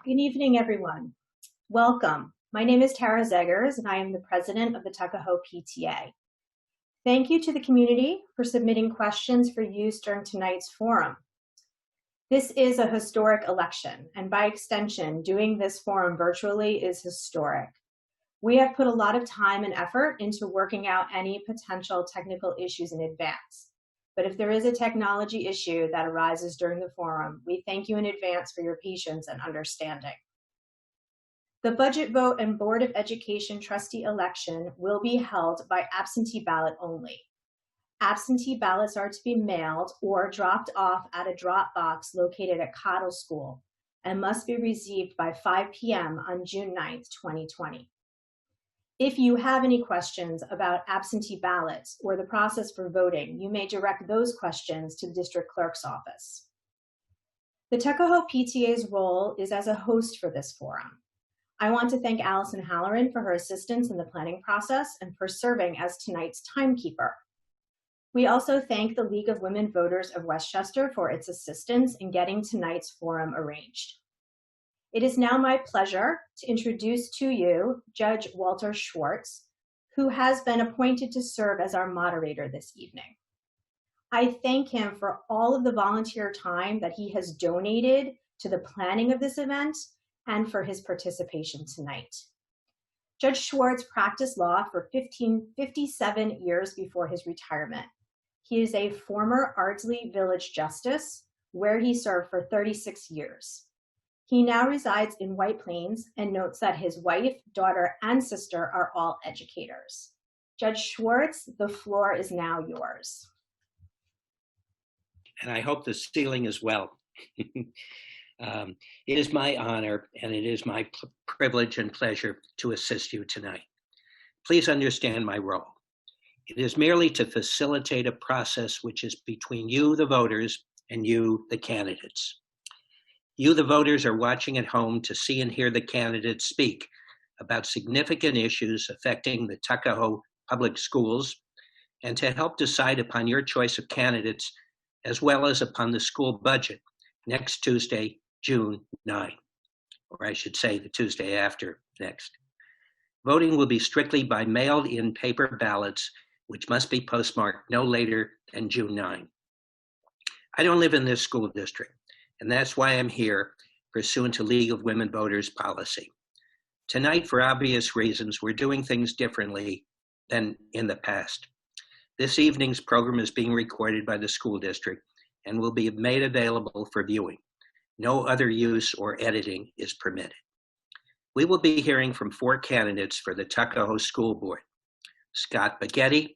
Good evening, everyone. Welcome. My name is Tara Zeggers, and I am the president of the Tuckahoe PTA. Thank you to the community for submitting questions for use during tonight's forum. This is a historic election, and by extension, doing this forum virtually is historic. We have put a lot of time and effort into working out any potential technical issues in advance. But if there is a technology issue that arises during the forum, we thank you in advance for your patience and understanding. The budget vote and Board of Education trustee election will be held by absentee ballot only. Absentee ballots are to be mailed or dropped off at a drop box located at Cottle School and must be received by 5 p.m. on June 9th, 2020. If you have any questions about absentee ballots or the process for voting, you may direct those questions to the district clerk's office. The Tuckahoe PTA's role is as a host for this forum. I want to thank Allison Halloran for her assistance in the planning process and for serving as tonight's timekeeper. We also thank the League of Women Voters of Westchester for its assistance in getting tonight's forum arranged. It is now my pleasure to introduce to you Judge Walter Schwartz, who has been appointed to serve as our moderator this evening. I thank him for all of the volunteer time that he has donated to the planning of this event and for his participation tonight. Judge Schwartz practiced law for 57 years before his retirement. He is a former Ardsley Village Justice, where he served for 36 years. He now resides in White Plains and notes that his wife, daughter, and sister are all educators. Judge Schwartz, the floor is now yours. And I hope the ceiling is well. It is my honor and it is my privilege and pleasure to assist you tonight. Please understand my role. It is merely to facilitate a process which is between you, the voters, and you, the candidates. You, the voters, are watching at home to see and hear the candidates speak about significant issues affecting the Tuckahoe Public Schools and to help decide upon your choice of candidates as well as upon the school budget next Tuesday, June 9, or I should say the Tuesday after next. Voting will be strictly by mailed-in paper ballots, which must be postmarked no later than June 9. I don't live in this school district, and that's why I'm here, pursuant to League of Women Voters policy. Tonight, for obvious reasons, we're doing things differently than in the past. This evening's program is being recorded by the school district and will be made available for viewing. No other use or editing is permitted. We will be hearing from 4 candidates for the Tuckahoe School Board: Scott Baghetti,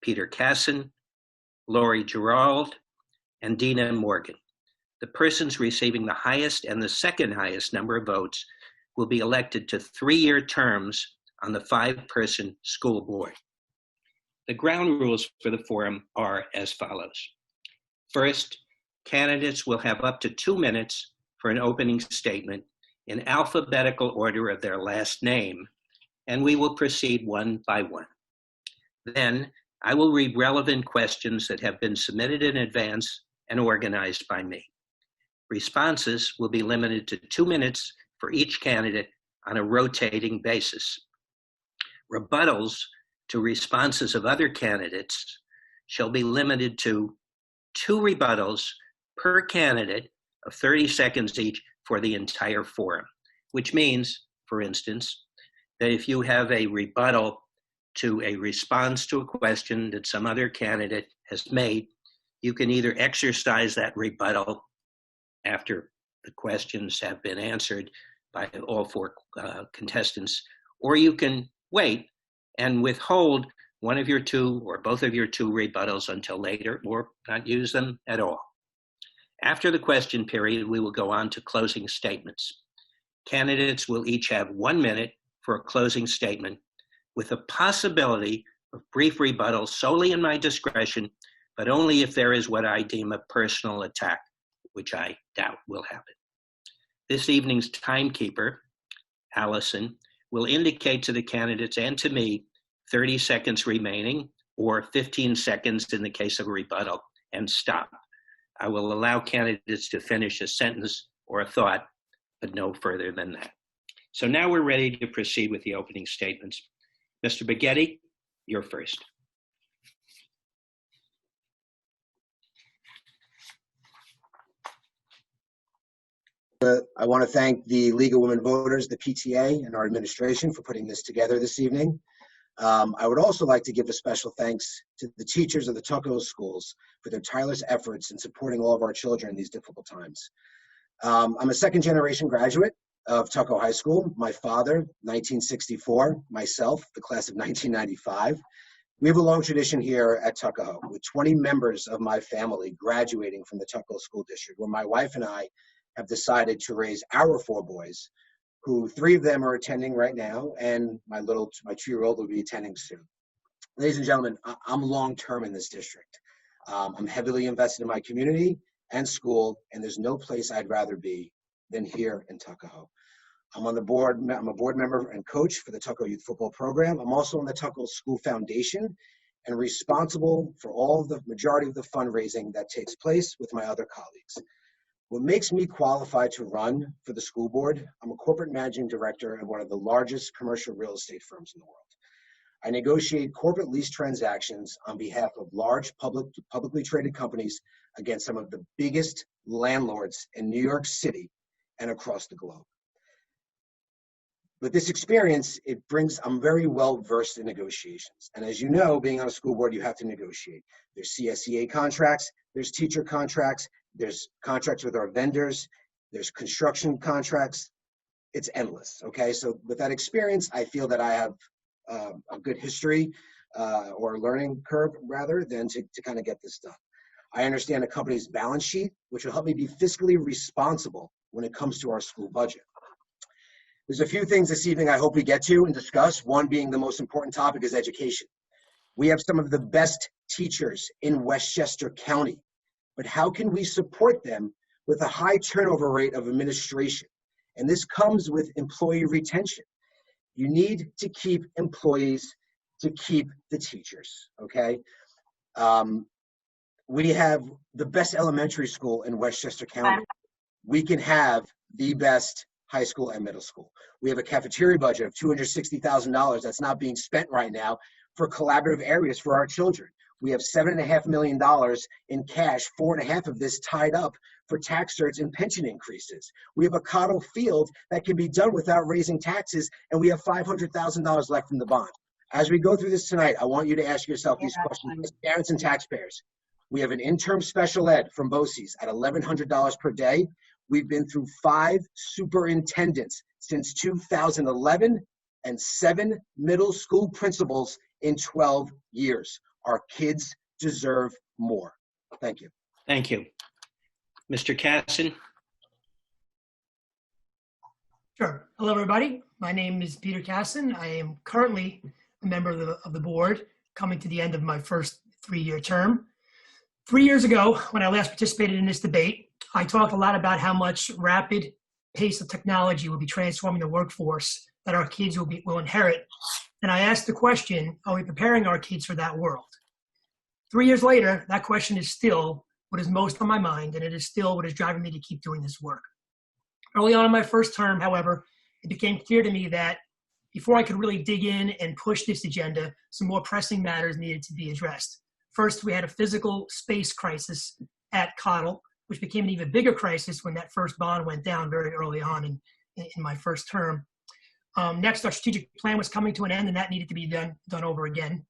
Peter Casson, Lori Gerald, and Dina Morgan. The persons receiving the highest and the second highest number of votes will be elected to 3-year terms on the 5-person school board. The ground rules for the forum are as follows. First, candidates will have up to 2 minutes for an opening statement in alphabetical order of their last name, and we will proceed one by one. Then, I will read relevant questions that have been submitted in advance and organized by me. Responses will be limited to 2 minutes for each candidate on a rotating basis. Rebuttals to responses of other candidates shall be limited to 2 rebuttals per candidate of 30 seconds each for the entire forum, which means, for instance, that if you have a rebuttal to a response to a question that some other candidate has made, you can either exercise that rebuttal after the questions have been answered by all 4 contestants, or you can wait and withhold one of your 2 or both of your 2 rebuttals until later, or not use them at all. After the question period, we will go on to closing statements. Candidates will each have 1 minute for a closing statement, with the possibility of brief rebuttal solely in my discretion, but only if there is what I deem a personal attack, which I doubt will happen. This evening's timekeeper, Allison, will indicate to the candidates and to me 30 seconds remaining, or 15 seconds in the case of a rebuttal, and stop. I will allow candidates to finish a sentence or a thought but no further than that. So now we're ready to proceed with the opening statements. Mr. Baghetti, you're first. I want to thank the League of Women Voters, the PTA, and our administration for putting this together this evening. I would also like to give a special thanks to the teachers of the Tuckahoe schools for their tireless efforts in supporting all of our children in these difficult times. I'm a second-generation graduate of Tuckahoe High School. My father, 1964, myself, the class of 1995. We have a long tradition here at Tuckahoe, with 20 members of my family graduating from the Tuckahoe School District, where my wife and I have decided to raise our 4 boys, who 3 of them are attending right now, and my 2-year-old will be attending soon. Ladies and gentlemen, I'm long-term in this district. I'm heavily invested in my community and school, and there's no place I'd rather be than here in Tuckahoe. I'm on the board. I'm a board member and coach for the Tuckahoe Youth Football Program. I'm also on the Tuckahoe School Foundation and responsible for all of the majority of the fundraising that takes place with my other colleagues. What makes me qualified to run for the school board, I'm a corporate managing director at one of the largest commercial real estate firms in the world. I negotiate corporate lease transactions on behalf of large publicly traded companies against some of the biggest landlords in New York City and across the globe. With this experience, I'm very well versed in negotiations. And as you know, being on a school board, you have to negotiate. There's CSEA contracts, there's teacher contracts, there's contracts with our vendors, there's construction contracts. It's endless, okay? So with that experience, I feel that I have a good history or learning curve rather than to kind of get this done. I understand a company's balance sheet, which will help me be fiscally responsible when it comes to our school budget. There's a few things this evening I hope we get to and discuss, one being the most important topic is education. We have some of the best teachers in Westchester County, but how can we support them with a high turnover rate of administration? And this comes with employee retention. You need to keep employees to keep the teachers, okay? We have the best elementary school in Westchester County. We can have the best high school and middle school. We have a cafeteria budget of $260,000 that's not being spent right now for collaborative areas for our children. We have $7.5 million in cash, 4.5 of this tied up for tax certs and pension increases. We have a Cottle Field that can be done without raising taxes, and we have $500,000 left from the bond. As we go through this tonight, I want you to ask yourself these questions as parents and taxpayers. We have an interim special ed from BOCES at $1,100 per day. We've been through 5 superintendents since 2011 and 7 middle school principals in 12 years. Our kids deserve more. Thank you. Thank you. Mr. Casson. Sure. Hello, everybody. My name is Peter Casson. I am currently a member of the board, coming to the end of my first 3-year term. 3 years ago, when I last participated in this debate, I talked a lot about how much rapid pace of technology will be transforming the workforce that our kids will inherit. And I asked the question, are we preparing our kids for that world? 3 years later, that question is still what is most on my mind, and it is still what is driving me to keep doing this work. Early on in my first term, however, it became clear to me that before I could really dig in and push this agenda, some more pressing matters needed to be addressed. First, we had a physical space crisis at Cottle, which became an even bigger crisis when that first bond went down very early on in my first term. Next, our strategic plan was coming to an end, and that needed to be done over again.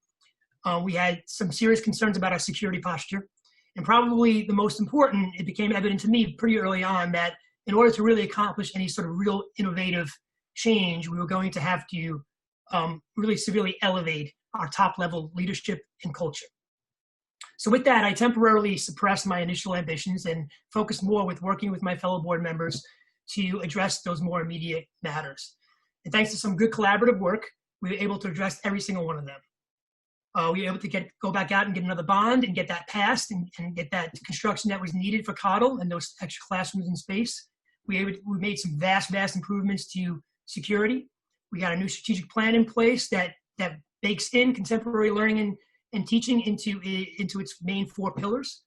We had some serious concerns about our security posture. And probably the most important, it became evident to me pretty early on that in order to really accomplish any sort of real innovative change, we were going to have to really severely elevate our top-level leadership and culture. So with that, I temporarily suppressed my initial ambitions and focused more with working with my fellow board members to address those more immediate matters. And thanks to some good collaborative work, we were able to address every single one of them. We were able to go back out and get another bond and get that passed and get that construction that was needed for Cottle and those extra classrooms in space. We made some vast improvements to security. We got a new strategic plan in place that bakes in contemporary learning and teaching into its main 4 pillars.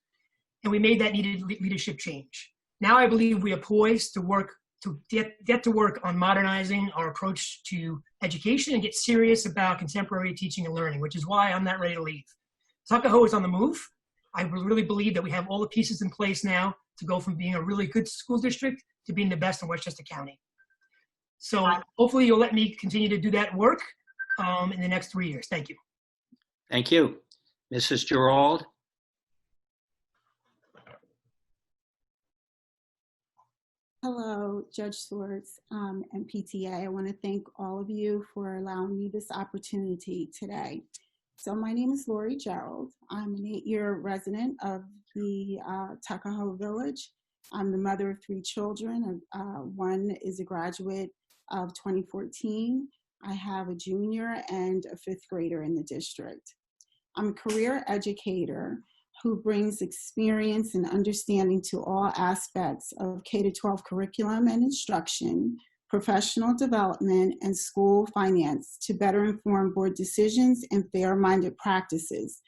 And we made that needed leadership change. Now I believe we are poised to work to get to work on modernizing our approach to education and get serious about contemporary teaching and learning, which is why I'm not ready to leave. Tuckahoe is on the move. I really believe that we have all the pieces in place now to go from being a really good school district to being the best in Westchester County. So hopefully you'll let me continue to do that work in the next 3 years. Thank you. Thank you. Mrs. Gerald? Hello, Judge Swartz and PTA. I want to thank all of you for allowing me this opportunity today. So my name is Lori Gerald. I'm an 8-year resident of the Tuckahoe Village. I'm the mother of 3 children. One is a graduate of 2014. I have a junior and a 5th grader in the district. I'm a career educator who brings experience and understanding to all aspects of K-12 curriculum and instruction, professional development, and school finance to better inform board decisions and fair-minded practices.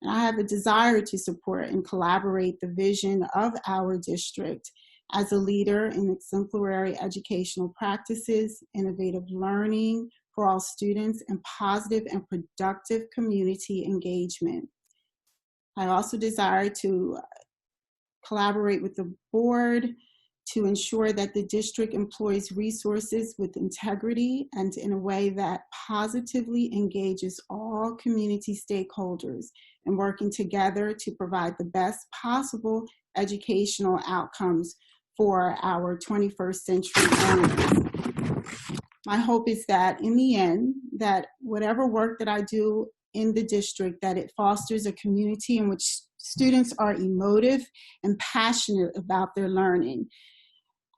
And I have a desire to support and collaborate the vision of our district as a leader in exemplary educational practices, innovative learning for all students, and positive and productive community engagement. I also desire to collaborate with the board to ensure that the district employs resources with integrity and in a way that positively engages all community stakeholders and working together to provide the best possible educational outcomes for our 21st century learners. My hope is that in the end, that whatever work that I do in the district, that it fosters a community in which students are emotive and passionate about their learning.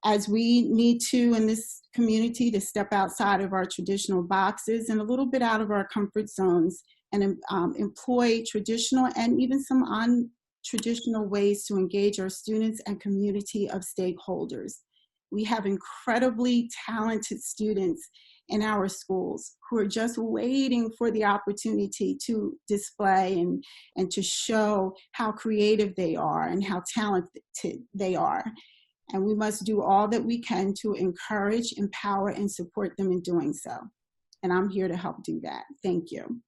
As we need to in this community to step outside of our traditional boxes and a little bit out of our comfort zones and employ traditional and even some non-traditional ways to engage our students and community of stakeholders. We have incredibly talented students in our schools who are just waiting for the opportunity to display and to show how creative they are and how talented they are. And we must do all that we can to encourage, empower, and support them in doing so. And I'm here to help do that. Thank you.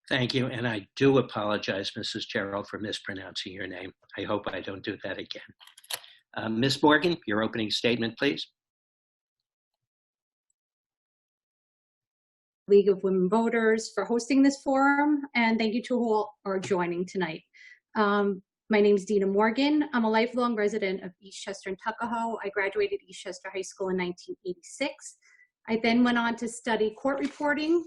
Thank you. And I do apologize, Mrs. Gerald, for mispronouncing your name. I hope I don't do that again. Ms. Morgan, your opening statement, please. League of Women Voters for hosting this forum, and thank you to all who are joining tonight. My name is Dina Morgan. I'm a lifelong resident of Eastchester and Tuckahoe. I graduated Eastchester High School in 1986. I then went on to study court reporting,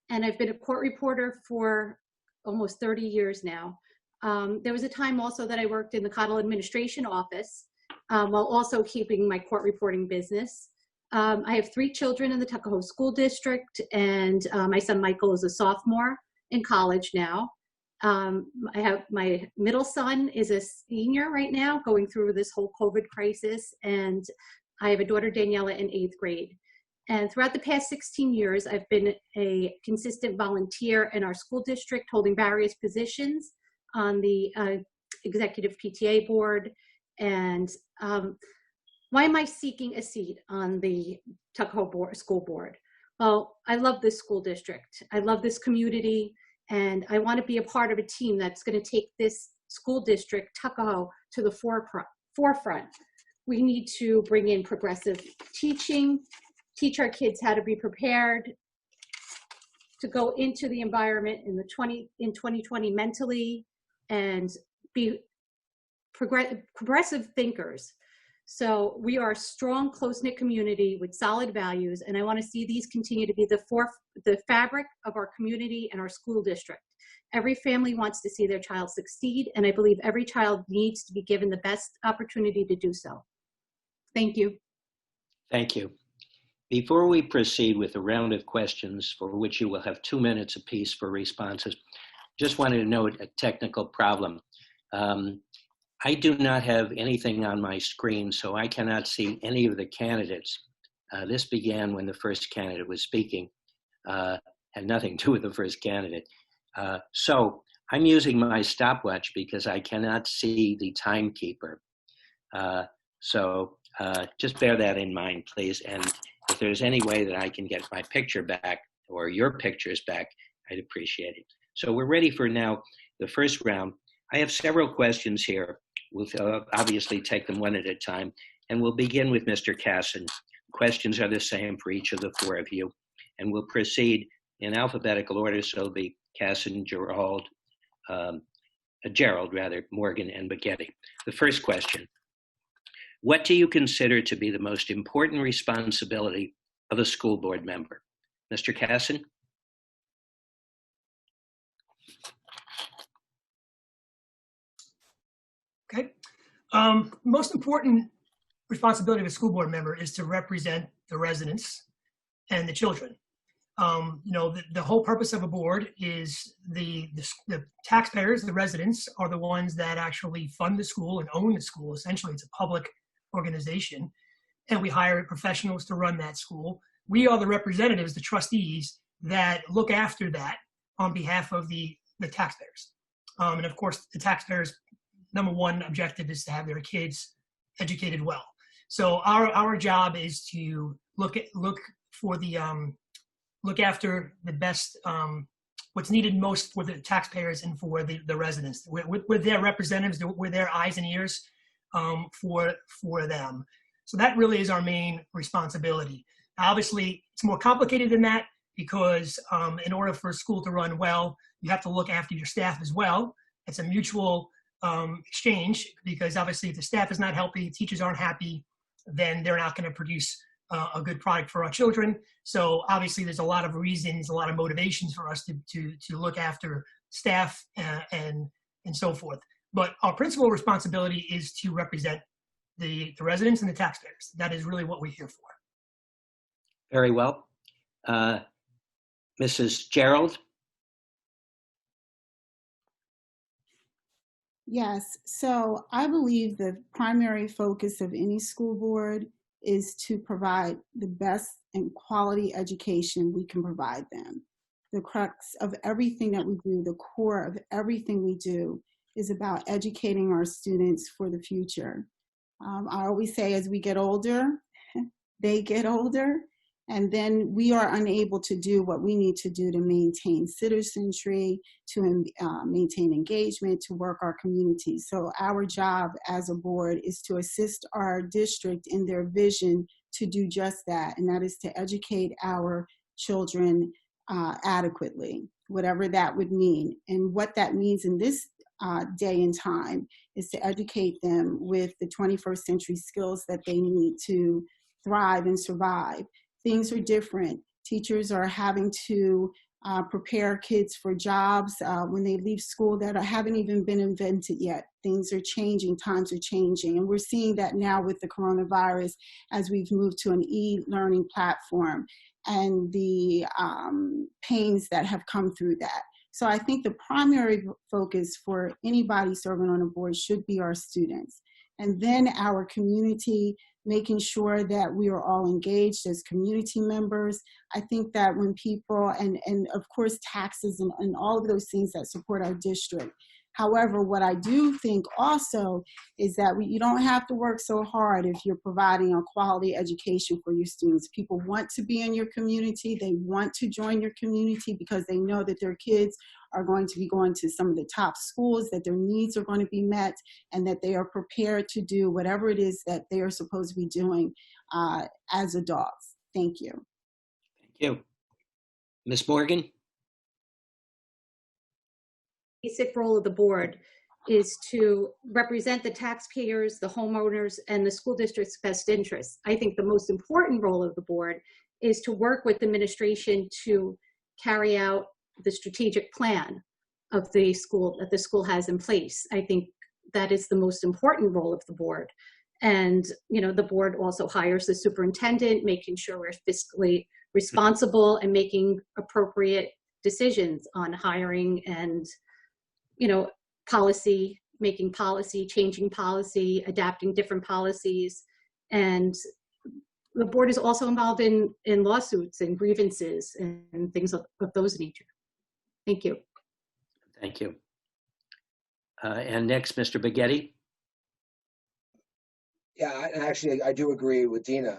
and I've been a court reporter for almost 30 years now. There was a time also that I worked in the Cottle Administration Office while also keeping my court reporting business. I have 3 children in the Tuckahoe School District, and my son Michael is a sophomore in college now. I have my middle son is a senior right now, going through this whole COVID crisis, and I have a daughter Daniela in 8th grade. And throughout the past 16 years, I've been a consistent volunteer in our school district, holding various positions on the executive PTA board. And why am I seeking a seat on the Tuckahoe School Board? Well, I love this school district. I love this community, and I want to be a part of a team that's going to take this school district, Tuckahoe, to the forefront. We need to bring in progressive teaching, teach our kids how to be prepared to go into the environment in 2020 mentally, and be progressive thinkers. So we are a strong, close-knit community with solid values, and I want to see these continue to be the fabric of our community and our school district. Every family wants to see their child succeed, and I believe every child needs to be given the best opportunity to do so. Thank you. Thank you. Before we proceed with a round of questions for which you will have 2 minutes apiece for responses, just wanted to note a technical problem. I do not have anything on my screen, so I cannot see any of the candidates. This began when the first candidate was speaking, had nothing to do with the first candidate. So I'm using my stopwatch because I cannot see the timekeeper. So just bear that in mind, please. And if there's any way that I can get my picture back or your pictures back, I'd appreciate it. So we're ready for now the first round. I have several questions here. We'll obviously take them one at a time. And we'll begin with Mr. Casson. Questions are the same for each of the four of you. And we'll proceed in alphabetical order. So it'll be Casson, Gerald, Morgan, and Baghetti. The first question: what do you consider to be the most important responsibility of a school board member? Mr. Casson? Okay. Most important responsibility of a school board member is to represent the residents and the children. The whole purpose of a board is the taxpayers, the residents, are the ones that actually fund the school and own the school. Essentially, it's a public organization, and we hire professionals to run that school. We are the representatives, the trustees, that look after that on behalf of the taxpayers. And of course, the taxpayers' number one objective is to have their kids educated well. So our job is to look after the best, what's needed most for the taxpayers and for the residents. We're their representatives, we're their eyes and ears for them. So that really is our main responsibility. Obviously, it's more complicated than that because in order for a school to run well, you have to look after your staff as well. It's a mutual exchange, because obviously if the staff is not healthy, teachers aren't happy, then they're not going to produce a good product for our children. So obviously there's a lot of reasons, a lot of motivations for us to look after staff and so forth. But our principal responsibility is to represent the residents and the taxpayers. That is really what we're here for. Very well. Mrs. Gerald? Yes, so I believe the primary focus of any school board is to provide the best and quality education we can provide them. The crux of everything that we do, the core of everything we do, is about educating our students for the future. I always say, as we get older, they get older, and then we are unable to do what we need to do to maintain citizenry, to maintain engagement, to work our community. So our job as a board is to assist our district in their vision to do just that, and that is to educate our children adequately, whatever that would mean. And what that means in this day and time is to educate them with the 21st century skills that they need to thrive and survive. Things are different. Teachers are having to prepare kids for jobs when they leave school that haven't even been invented yet. Things are changing, times are changing. And we're seeing that now with the coronavirus as we've moved to an e-learning platform and the pains that have come through that. So I think the primary focus for anybody serving on a board should be our students. And then our community, making sure that we are all engaged as community members. I think that when people, and of course taxes and all of those things that support our district. However, what I do think also is that you don't have to work so hard if you're providing a quality education for your students. People want to be in your community. They want to join your community because they know that their kids are going to be going to some of the top schools, that their needs are going to be met, and that they are prepared to do whatever it is that they are supposed to be doing as adults. Thank you. Thank you. Ms. Morgan? Basic role of the board is to represent the taxpayers, the homeowners, and the school district's best interests. I think the most important role of the board is to work with administration to carry out the strategic plan of the school that the school has in place. I think that is the most important role of the board. And, you know, the board also hires the superintendent, making sure we're fiscally responsible and making appropriate decisions on hiring and, you know, policy, making policy, changing policy, adapting different policies. And the board is also involved in lawsuits and grievances and things of those nature. Thank you. Thank you. And next, Mr. Baghetti. Yeah, and actually, I do agree with Dina.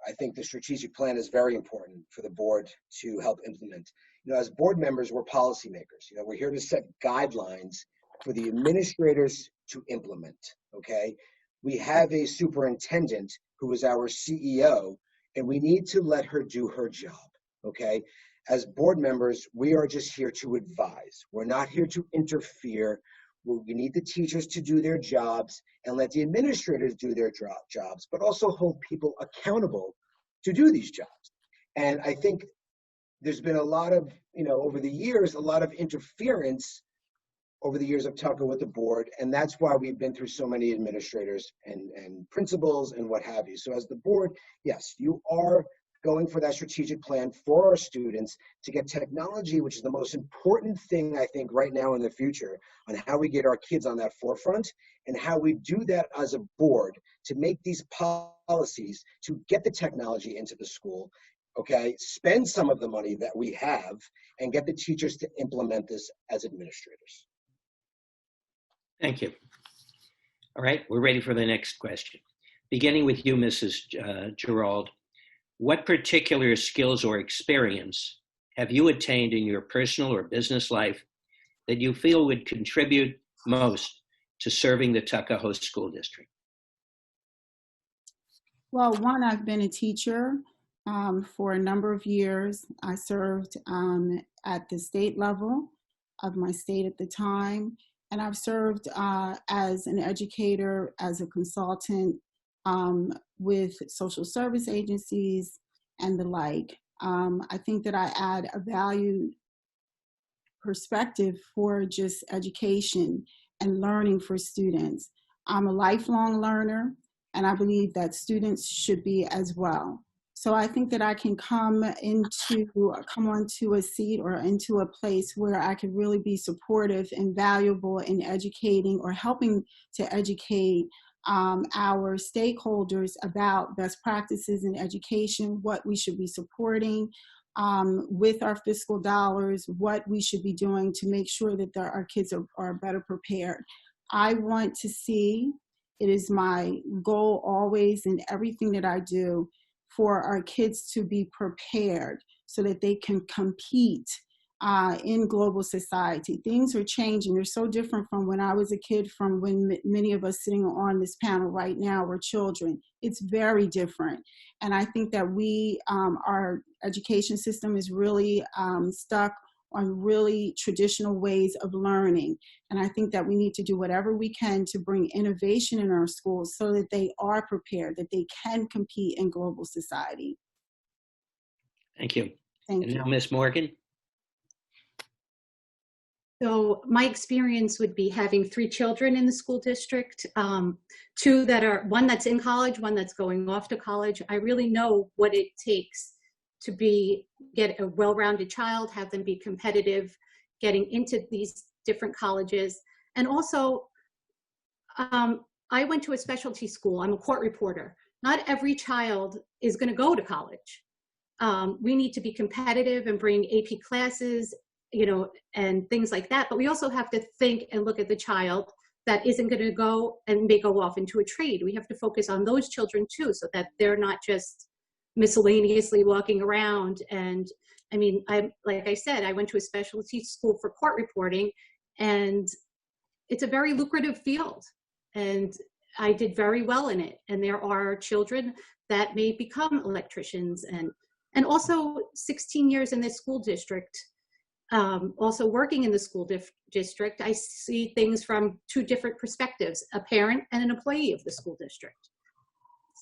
I think the strategic plan is very important for the board to help implement. As board members, we're policymakers. We're here to set guidelines for the administrators to implement. Okay, we have a superintendent who is our CEO, and we need to let her do her job. Okay, as board members, we are just here to advise. We're not here to interfere. We need the teachers to do their jobs and let the administrators do their jobs, but also hold people accountable to do these jobs. And I think there's been a lot of, over the years, a lot of interference over the years of Tuckahoe with the board. And that's why we've been through so many administrators and principals and what have you. So as the board, yes, you are going for that strategic plan for our students to get technology, which is the most important thing, I think, right now in the future, on how we get our kids on that forefront and how we do that as a board to make these policies to get the technology into the school, okay, spend some of the money that we have and get the teachers to implement this as administrators. Thank you. All right, we're ready for the next question. Beginning with you, Mrs. Gerald. What particular skills or experience have you attained in your personal or business life that you feel would contribute most to serving the Tuckahoe School District? Well, one, I've been a teacher for a number of years. I served at the state level of my state at the time, and I've served as an educator, as a consultant, with social service agencies and the like. I think that I add a value perspective for just education and learning for students. I'm a lifelong learner, and I believe that students should be as well. So I think that I can come onto a seat or into a place where I could really be supportive and valuable in educating or helping to educate our stakeholders about best practices in education, what we should be supporting with our fiscal dollars, what we should be doing to make sure that our kids are better prepared. I want to see, it is my goal always in everything that I do, for our kids to be prepared so that they can compete in global society. Things are changing. They're so different from when I was a kid, from when many of us sitting on this panel right now were children. It's very different. And I think that our education system is really stuck on really traditional ways of learning. And I think that we need to do whatever we can to bring innovation in our schools so that they are prepared, that they can compete in global society. Thank you. Thank you. And now, Ms. Morgan. So my experience would be having 3 children in the school district, 2 that are, one that's in college, one that's going off to college. I really know what it takes to get a well-rounded child, have them be competitive, getting into these different colleges. And also, I went to a specialty school. I'm a court reporter. Not every child is going to go to college. We need to be competitive and bring AP classes, and things like that. But we also have to think and look at the child that isn't going to go and may go off into a trade. We have to focus on those children too, so that they're not just miscellaneously walking around. And I mean, like I said, I went to a specialty school for court reporting, and it's a very lucrative field, and I did very well in it. And there are children that may become electricians, and also 16 years in this school district. Also working in the school district, I see things from 2 different perspectives, a parent and an employee of the school district.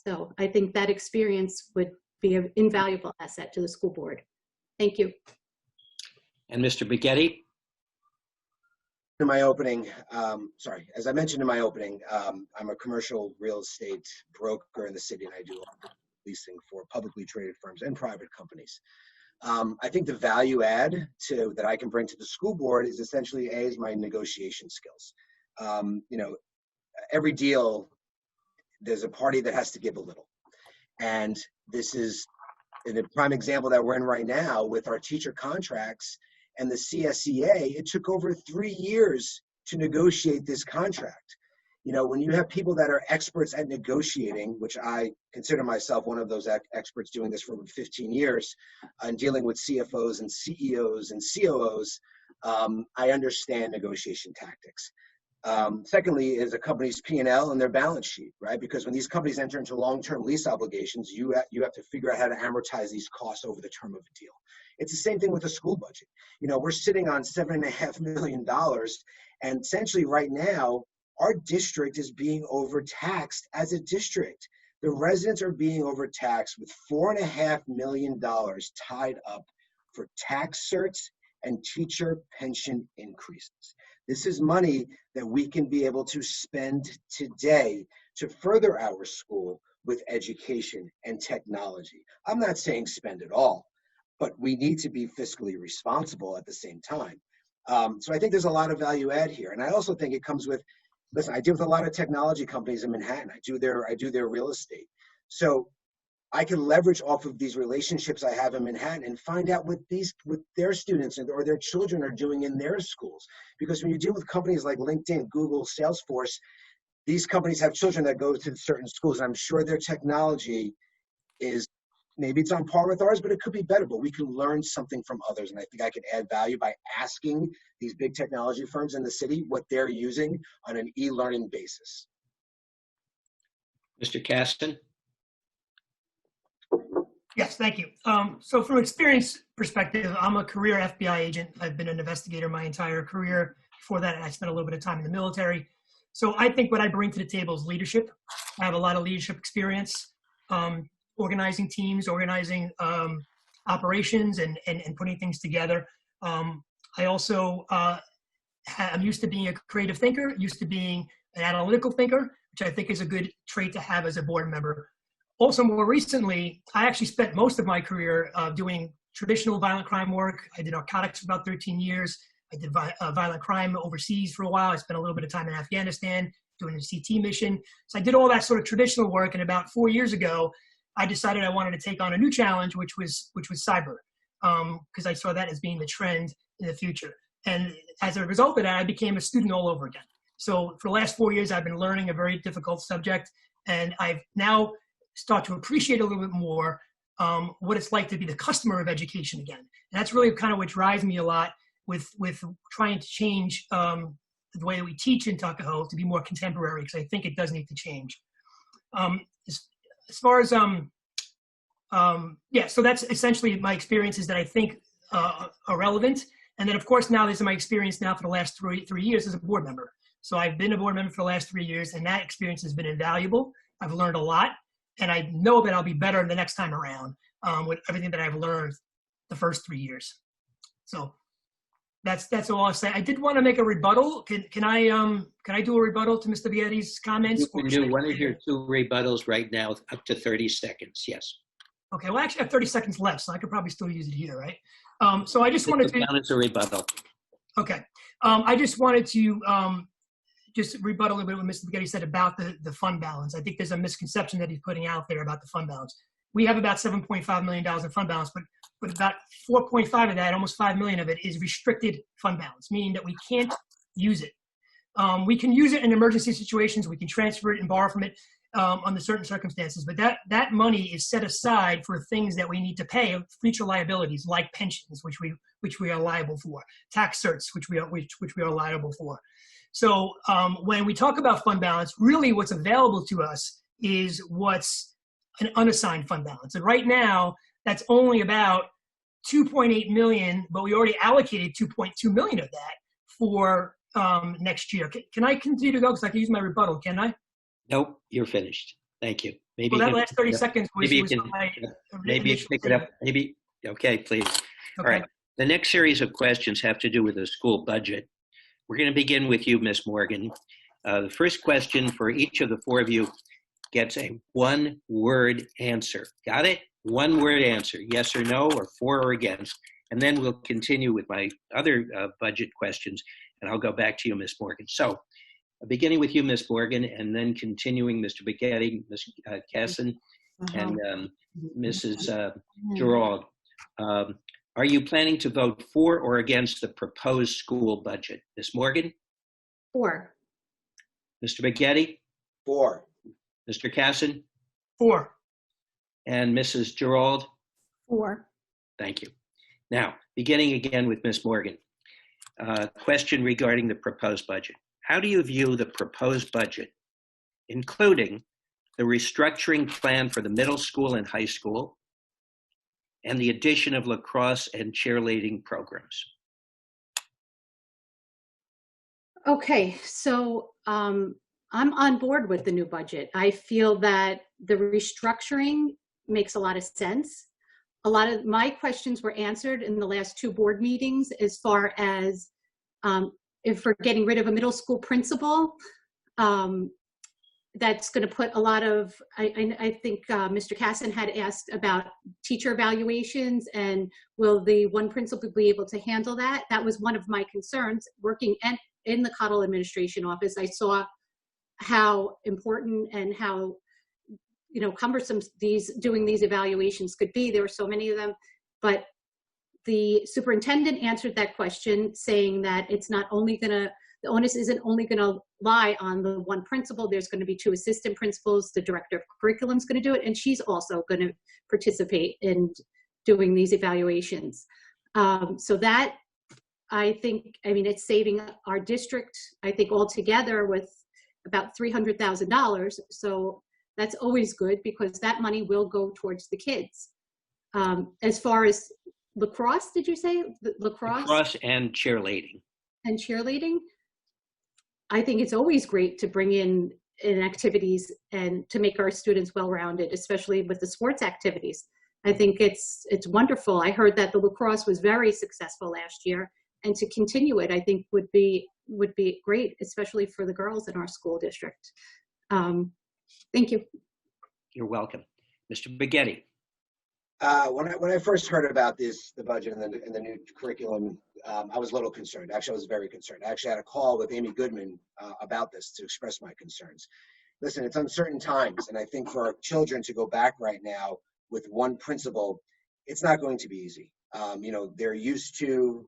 So I think that experience would be an invaluable asset to the school board. Thank you. And Mr. Bighetti. In my opening, as I mentioned in my opening, I'm a commercial real estate broker in the city, and I do leasing for publicly traded firms and private companies. I think the value add that I can bring to the school board is essentially is my negotiation skills. Every deal, there's a party that has to give a little. And this is a prime example that we're in right now with our teacher contracts and the CSEA. It took over 3 years to negotiate this contract. You know, when you have people that are experts at negotiating, which I consider myself one of those experts doing this for over 15 years, and dealing with CFOs and CEOs and COOs, I understand negotiation tactics. Secondly is a company's P&L and their balance sheet, right? Because when these companies enter into long-term lease obligations, you have to figure out how to amortize these costs over the term of a deal. It's the same thing with the school budget. You know, we're sitting on $7.5 million, and essentially right now, our district is being overtaxed as a district. The residents are being overtaxed with $4.5 million tied up for tax certs and teacher pension increases. This is money that we can be able to spend today to further our school with education and technology. I'm not saying spend it all, but we need to be fiscally responsible at the same time. So I think there's a lot of value add here. And I also think it comes with, listen, I deal with a lot of technology companies in Manhattan. I do their real estate. So I can leverage off of these relationships I have in Manhattan and find out what their students or their children are doing in their schools. Because when you deal with companies like LinkedIn, Google, Salesforce, these companies have children that go to certain schools. And I'm sure their technology is, maybe it's on par with ours, but it could be better. But we can learn something from others. And I think I could add value by asking these big technology firms in the city what they're using on an e-learning basis. Mr. Caston? Yes, thank you. So from experience perspective, I'm a career FBI agent. I've been an investigator my entire career. Before that, I spent a little bit of time in the military. So I think what I bring to the table is leadership. I have a lot of leadership experience, organizing teams, organizing operations, and putting things together. I also I'm used to being a creative thinker, used to being an analytical thinker, which I think is a good trait to have as a board member. Also, more recently, I actually spent most of my career doing traditional violent crime work. I did narcotics for about 13 years. I did violent crime overseas for a while. I spent a little bit of time in Afghanistan doing a CT mission. So I did all that sort of traditional work. And about 4 years ago, I decided I wanted to take on a new challenge, which was cyber, because I saw that as being the trend in the future. And as a result of that, I became a student all over again. So for the last 4 years, I've been learning a very difficult subject, and I've now start to appreciate a little bit more what it's like to be the customer of education again. And that's really kind of what drives me a lot with trying to change the way that we teach in Tuckahoe to be more contemporary, because I think it does need to change. As far as, yeah, so that's essentially my experiences that I think are relevant. And then of course, now this is my experience now for the last three years as a board member. So I've been a board member for the last 3 years, and that experience has been invaluable. I've learned a lot. And I know that I'll be better the next time around with everything that I've learned the first 3 years. So that's all I'll say. I did want to make a rebuttal. Can I do a rebuttal to Mr. Vietti's comments? You can do one of your 2 rebuttals right now, up to 30 seconds. Yes. Okay. Well, I actually have 30 seconds left, so I could probably still use it here, right? So I just wanted to. Count as a rebuttal. Okay. I just wanted to. Just rebuttal a little bit what Mr. Spaghetti said about the fund balance. I think there's a misconception that he's putting out there about the fund balance. We have about $7.5 million in fund balance, but about 4.5 of that, almost 5 million of it, is restricted fund balance, meaning that we can't use it. We can use it in emergency situations. We can transfer it and borrow from it under certain circumstances, but that money is set aside for things that we need to pay, future liabilities like pensions, which we are liable for, tax certs, which we are liable for. So when we talk about fund balance, really what's available to us is what's an unassigned fund balance. And right now, that's only about 2.8 million, but we already allocated 2.2 million of that for next year. Can I continue to go? Because I can use my rebuttal, can I? Nope, you're finished. Thank you. Maybe well, that last 30 seconds was, maybe you pick it up. Maybe, okay, please. Okay. All right. The next series of questions have to do with the school budget. We're going to begin with you, Ms. Morgan. The first question for each of the 4 of you gets a 1-word answer. Got it? 1-word answer, yes or no, or for or against. And then we'll continue with my other budget questions, and I'll go back to you, Ms. Morgan. So beginning with you, Ms. Morgan, and then continuing Mr. Spaghetti, Ms. Casson, and Mrs. Gerald. Are you planning to vote for or against the proposed school budget? Ms. Morgan? For. Mr. Baghetti, 4. Mr. Casson, 4. and Mrs. Gerald. 4. Thank you. Now, beginning again with Ms. Morgan. Question regarding the proposed budget. How do you view the proposed budget, including the restructuring plan for the middle school and high school, and the addition of lacrosse and cheerleading programs? Okay, so I'm on board with the new budget. I feel that the restructuring makes a lot of sense. A lot of my questions were answered in the last 2 board meetings as far as if we're getting rid of a middle school principal, that's going to put a lot of, I think Mr. Casson had asked about teacher evaluations and will the one principal be able to handle that? That was one of my concerns. Working in the Cottle administration office, I saw how important and how cumbersome doing these evaluations could be. There were so many of them, but the superintendent answered that question saying that it's not only the onus isn't only going to lie on the one principal. There's going to be 2 assistant principals. The director of curriculum is going to do it, and she's also going to participate in doing these evaluations. So that, I think, it's saving our district, I think, altogether with about $300,000. So that's always good because that money will go towards the kids. As far as lacrosse, did you say? Lacrosse and cheerleading. And cheerleading, I think it's always great to bring in activities and to make our students well-rounded, especially with the sports activities. I think it's wonderful. I heard that the lacrosse was very successful last year, and to continue it, I think would be great, especially for the girls in our school district. Thank you. You're welcome. Mr. Baghetti. When I first heard about the budget and the new curriculum, I was a little concerned. Actually, I was very concerned. I actually had a call with Amy Goodman about this to express my concerns. Listen, it's uncertain times, and I think for our children to go back right now with one principal, it's not going to be easy. They're used to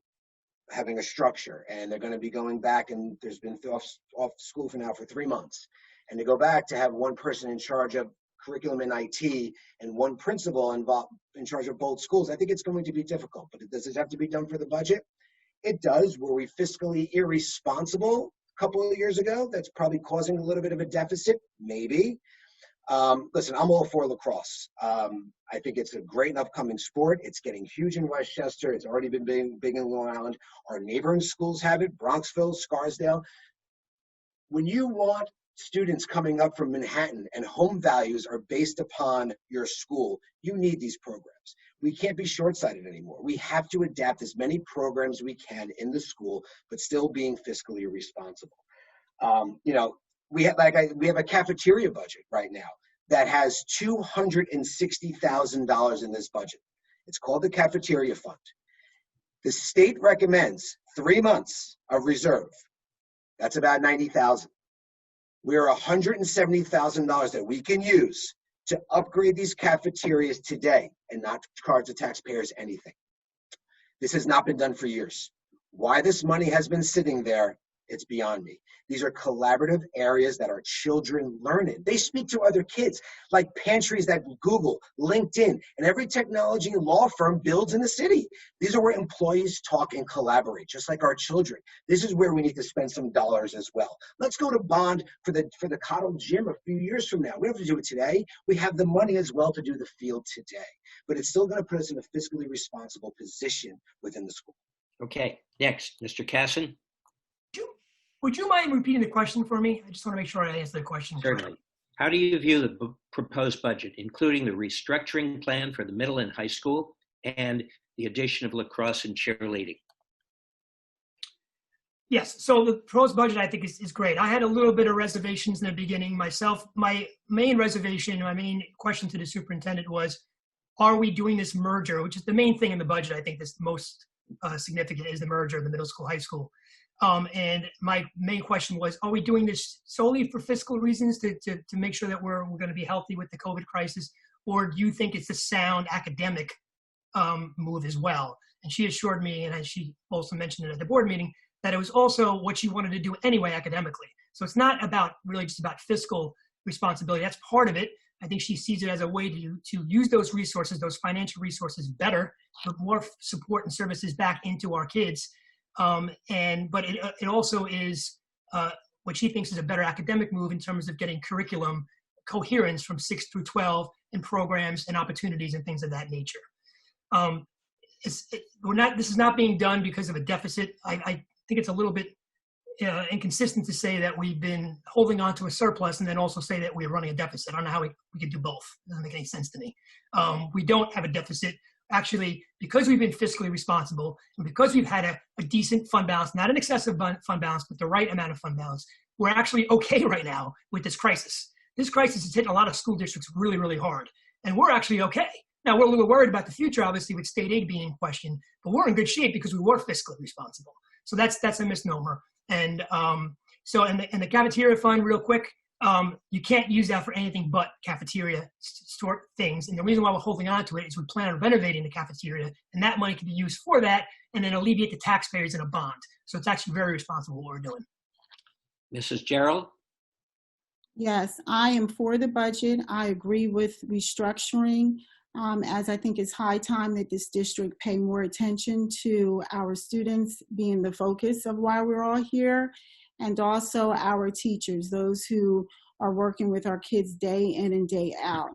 having a structure, and they're going to be going back, and there's been off school for 3 months. And to go back to have one person in charge of curriculum and IT and one principal involved in charge of both schools, I think it's going to be difficult. But does it have to be done for the budget? It does. Were we fiscally irresponsible a couple of years ago? That's probably causing a little bit of a deficit, maybe. Listen, I'm all for lacrosse. I think it's a great and upcoming sport. It's getting huge in Westchester. It's already been big in Long Island. Our neighboring schools have it, Bronxville, Scarsdale. When you want students coming up from Manhattan and home values are based upon your school, you need these programs. We can't be short-sighted anymore. We have to adapt as many programs we can in the school, but still being fiscally responsible. We have a cafeteria budget right now that has $260,000 in this budget. It's called the cafeteria fund. The state recommends 3 months of reserve. That's about $90,000. We're $170,000 that we can use to upgrade these cafeterias today and not charge the taxpayers anything. This has not been done for years. Why this money has been sitting there, it's beyond me. These are collaborative areas that our children learn in. They speak to other kids, like pantries that Google, LinkedIn, and every technology and law firm builds in the city. These are where employees talk and collaborate, just like our children. This is where we need to spend some dollars as well. Let's go to bond for the Cottle Gym a few years from now. We don't have to do it today. We have the money as well to do the field today. But it's still going to put us in a fiscally responsible position within the school. Okay, next, Mr. Casson. Would you mind repeating the question for me? I just want to make sure I answer the question. Certainly. How do you view the proposed budget, including the restructuring plan for the middle and high school and the addition of lacrosse and cheerleading? Yes, so the proposed budget I think is great. I had a little bit of reservations in the beginning myself. My main question to the superintendent was, are we doing this merger, which is the main thing in the budget. I think that's most significant is the merger of the middle school, high school. And my main question was, are we doing this solely for fiscal reasons to make sure that we're going to be healthy with the COVID crisis? Or do you think it's a sound academic move as well? And she assured me, and she also mentioned it at the board meeting, that it was also what she wanted to do anyway academically. So it's not about really just about fiscal responsibility. That's part of it. I think she sees it as a way to use those resources, those financial resources better, put more support and services back into our kids. But it also is what she thinks is a better academic move in terms of getting curriculum coherence from 6 through 12 and programs and opportunities and things of that nature. This is not being done because of a deficit. I think it's a little bit inconsistent to say that we've been holding on to a surplus and then also say that we're running a deficit. I don't know how we could do both. It doesn't make any sense to me. We don't have a deficit. Actually, because we've been fiscally responsible and because we've had a decent fund balance, not an excessive fund balance, but the right amount of fund balance, we're actually okay right now with this crisis. This crisis has hit a lot of school districts really, really hard, and we're actually okay. Now, we're a little worried about the future, obviously, with state aid being in question, but we're in good shape because we were fiscally responsible. So that's a misnomer. And the cafeteria fund, real quick, you can't use that for anything but cafeteria store things. And the reason why we're holding on to it is we plan on renovating the cafeteria, and that money can be used for that and then alleviate the taxpayers in a bond. So it's actually very responsible what we're doing. Mrs. Gerald? Yes, I am for the budget. I agree with restructuring, as I think it's high time that this district pay more attention to our students being the focus of why we're all here, and also our teachers, those who are working with our kids day in and day out.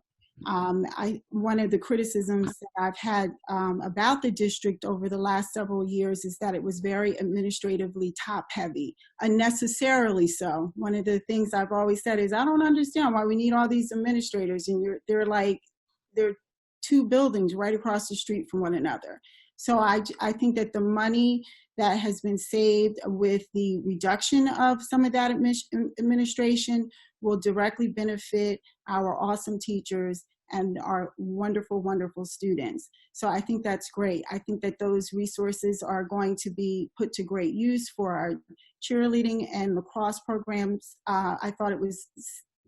One of the criticisms that I've had about the district over the last several years is that it was very administratively top heavy, unnecessarily so. One of the things I've always said is I don't understand why we need all these administrators, and they're two buildings right across the street from one another. So I think that the money that has been saved with the reduction of some of that administration will directly benefit our awesome teachers and our wonderful, wonderful students. So I think that's great. I think that those resources are going to be put to great use for our cheerleading and lacrosse programs. I thought it was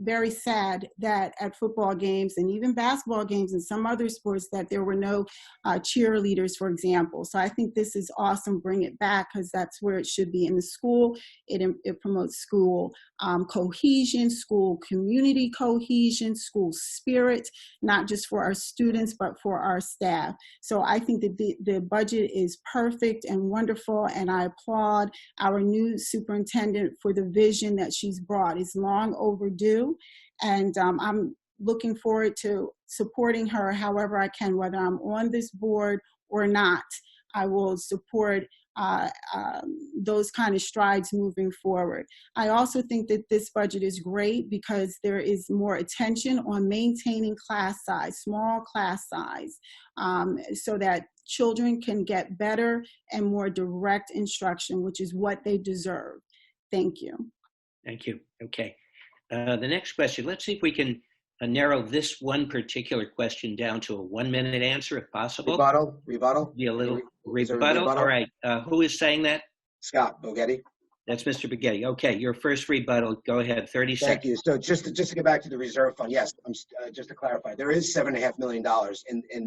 very sad that at football games and even basketball games and some other sports that there were no cheerleaders, for example. So I think this is awesome. Bring it back, because that's where it should be in the school. It promotes school cohesion, school community cohesion, school spirit, not just for our students, but for our staff. So I think that the budget is perfect and wonderful, and I applaud our new superintendent for the vision that she's brought. It's long overdue. And I'm looking forward to supporting her however I can, whether I'm on this board or not. I will support those kind of strides moving forward. I also think that this budget is great because there is more attention on maintaining class size, small class size, so that children can get better and more direct instruction, which is what they deserve. Thank you. Thank you. Okay. The next question, let's see if we can narrow this one particular question down to a 1-minute answer if possible. Rebuttal. Be a little rebuttal. All right. Who is saying that? Scott Bogetti. That's Mr. Bogetti. Okay. Your first rebuttal. Go ahead. 30 seconds. Thank you. So just to get back to the reserve fund, yes, just to clarify, there is $7.5 million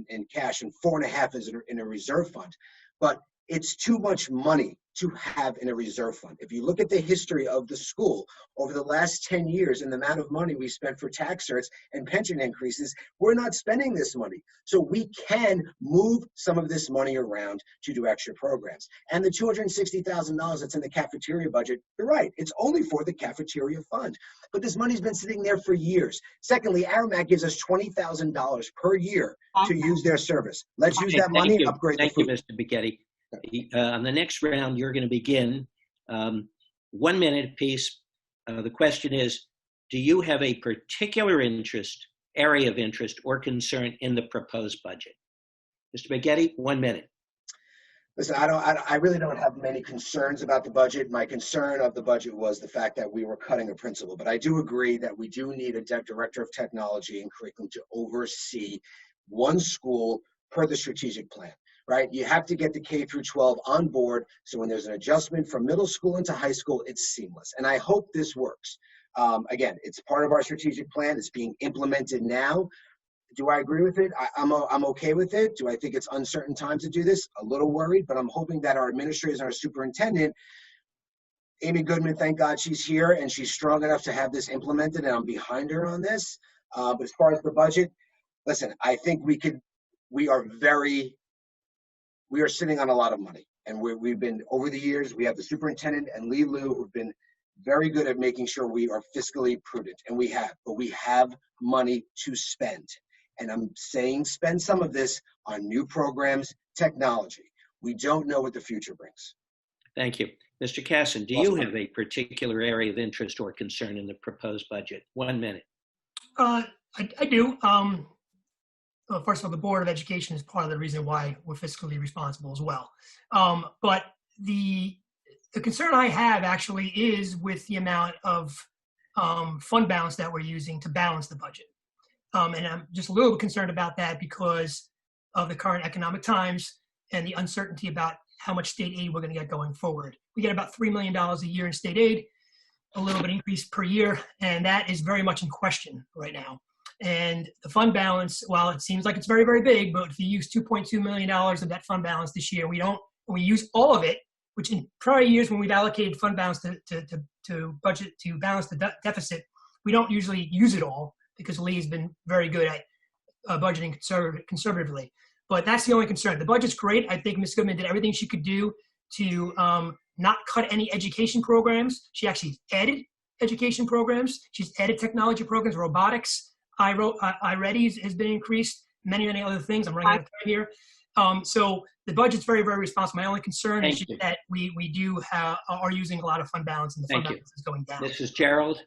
in cash, and 4.5 is in a reserve fund. But it's too much money to have in a reserve fund. If you look at the history of the school over the last 10 years and the amount of money we spent for tax certs and pension increases, we're not spending this money. So we can move some of this money around to do extra programs. And the $260,000 that's in the cafeteria budget, you're right, it's only for the cafeteria fund. But this money's been sitting there for years. Secondly, Aramac gives us $20,000 per year to use their service. Let's use that money, upgrade the food. Thank you, Mr. Bogetti. On the next round, you're going to begin 1 minute apiece. The question is, do you have a particular area of interest or concern in the proposed budget? Mr. Bogetti, 1 minute. Listen, I really don't have many concerns about the budget. My concern of the budget was the fact that we were cutting a principal. But I do agree that we do need a director of technology and curriculum to oversee one school per the strategic plan. Right? You have to get the K through 12 on board, so when there's an adjustment from middle school into high school, it's seamless. And I hope this works. Again, it's part of our strategic plan. It's being implemented now. Do I agree with it? I'm okay with it. Do I think it's uncertain time to do this? A little worried, but I'm hoping that our administrators and our superintendent Amy Goodman, thank God she's here and she's strong enough to have this implemented, and I'm behind her on this. But as far as the budget, listen, I think we are sitting on a lot of money. And we've been, over the years, we have the superintendent and Lee Lu who've been very good at making sure we are fiscally prudent, and but we have money to spend. And I'm saying spend some of this on new programs, technology. We don't know what the future brings. Thank you. Mr. Casson, do you have a particular area of interest or concern in the proposed budget? 1 minute. I do. Well, first of all, the Board of Education is part of the reason why we're fiscally responsible as well. But the concern I have actually is with the amount of fund balance that we're using to balance the budget. And I'm just a little bit concerned about that because of the current economic times and the uncertainty about how much state aid we're going to get going forward. We get about $3 million a year in state aid, a little bit increase per year, and that is very much in question right now. And the fund balance, while it seems like it's very, very big, but if you use $2.2 million of that fund balance this year, we use all of it, which in prior years when we've allocated fund balance to budget to balance the deficit, we don't usually use it all because Lee has been very good at budgeting conservatively. But that's the only concern. The budget's great. I think Ms. Goodman did everything she could do to not cut any education programs. She actually added education programs. She's added technology programs, robotics. iReady has been increased, many, many other things. I'm running out of time here. So the budget's very, very responsible. My only concern is that we are using a lot of fund balance, and the fund balance is going down. Mrs. Gerald?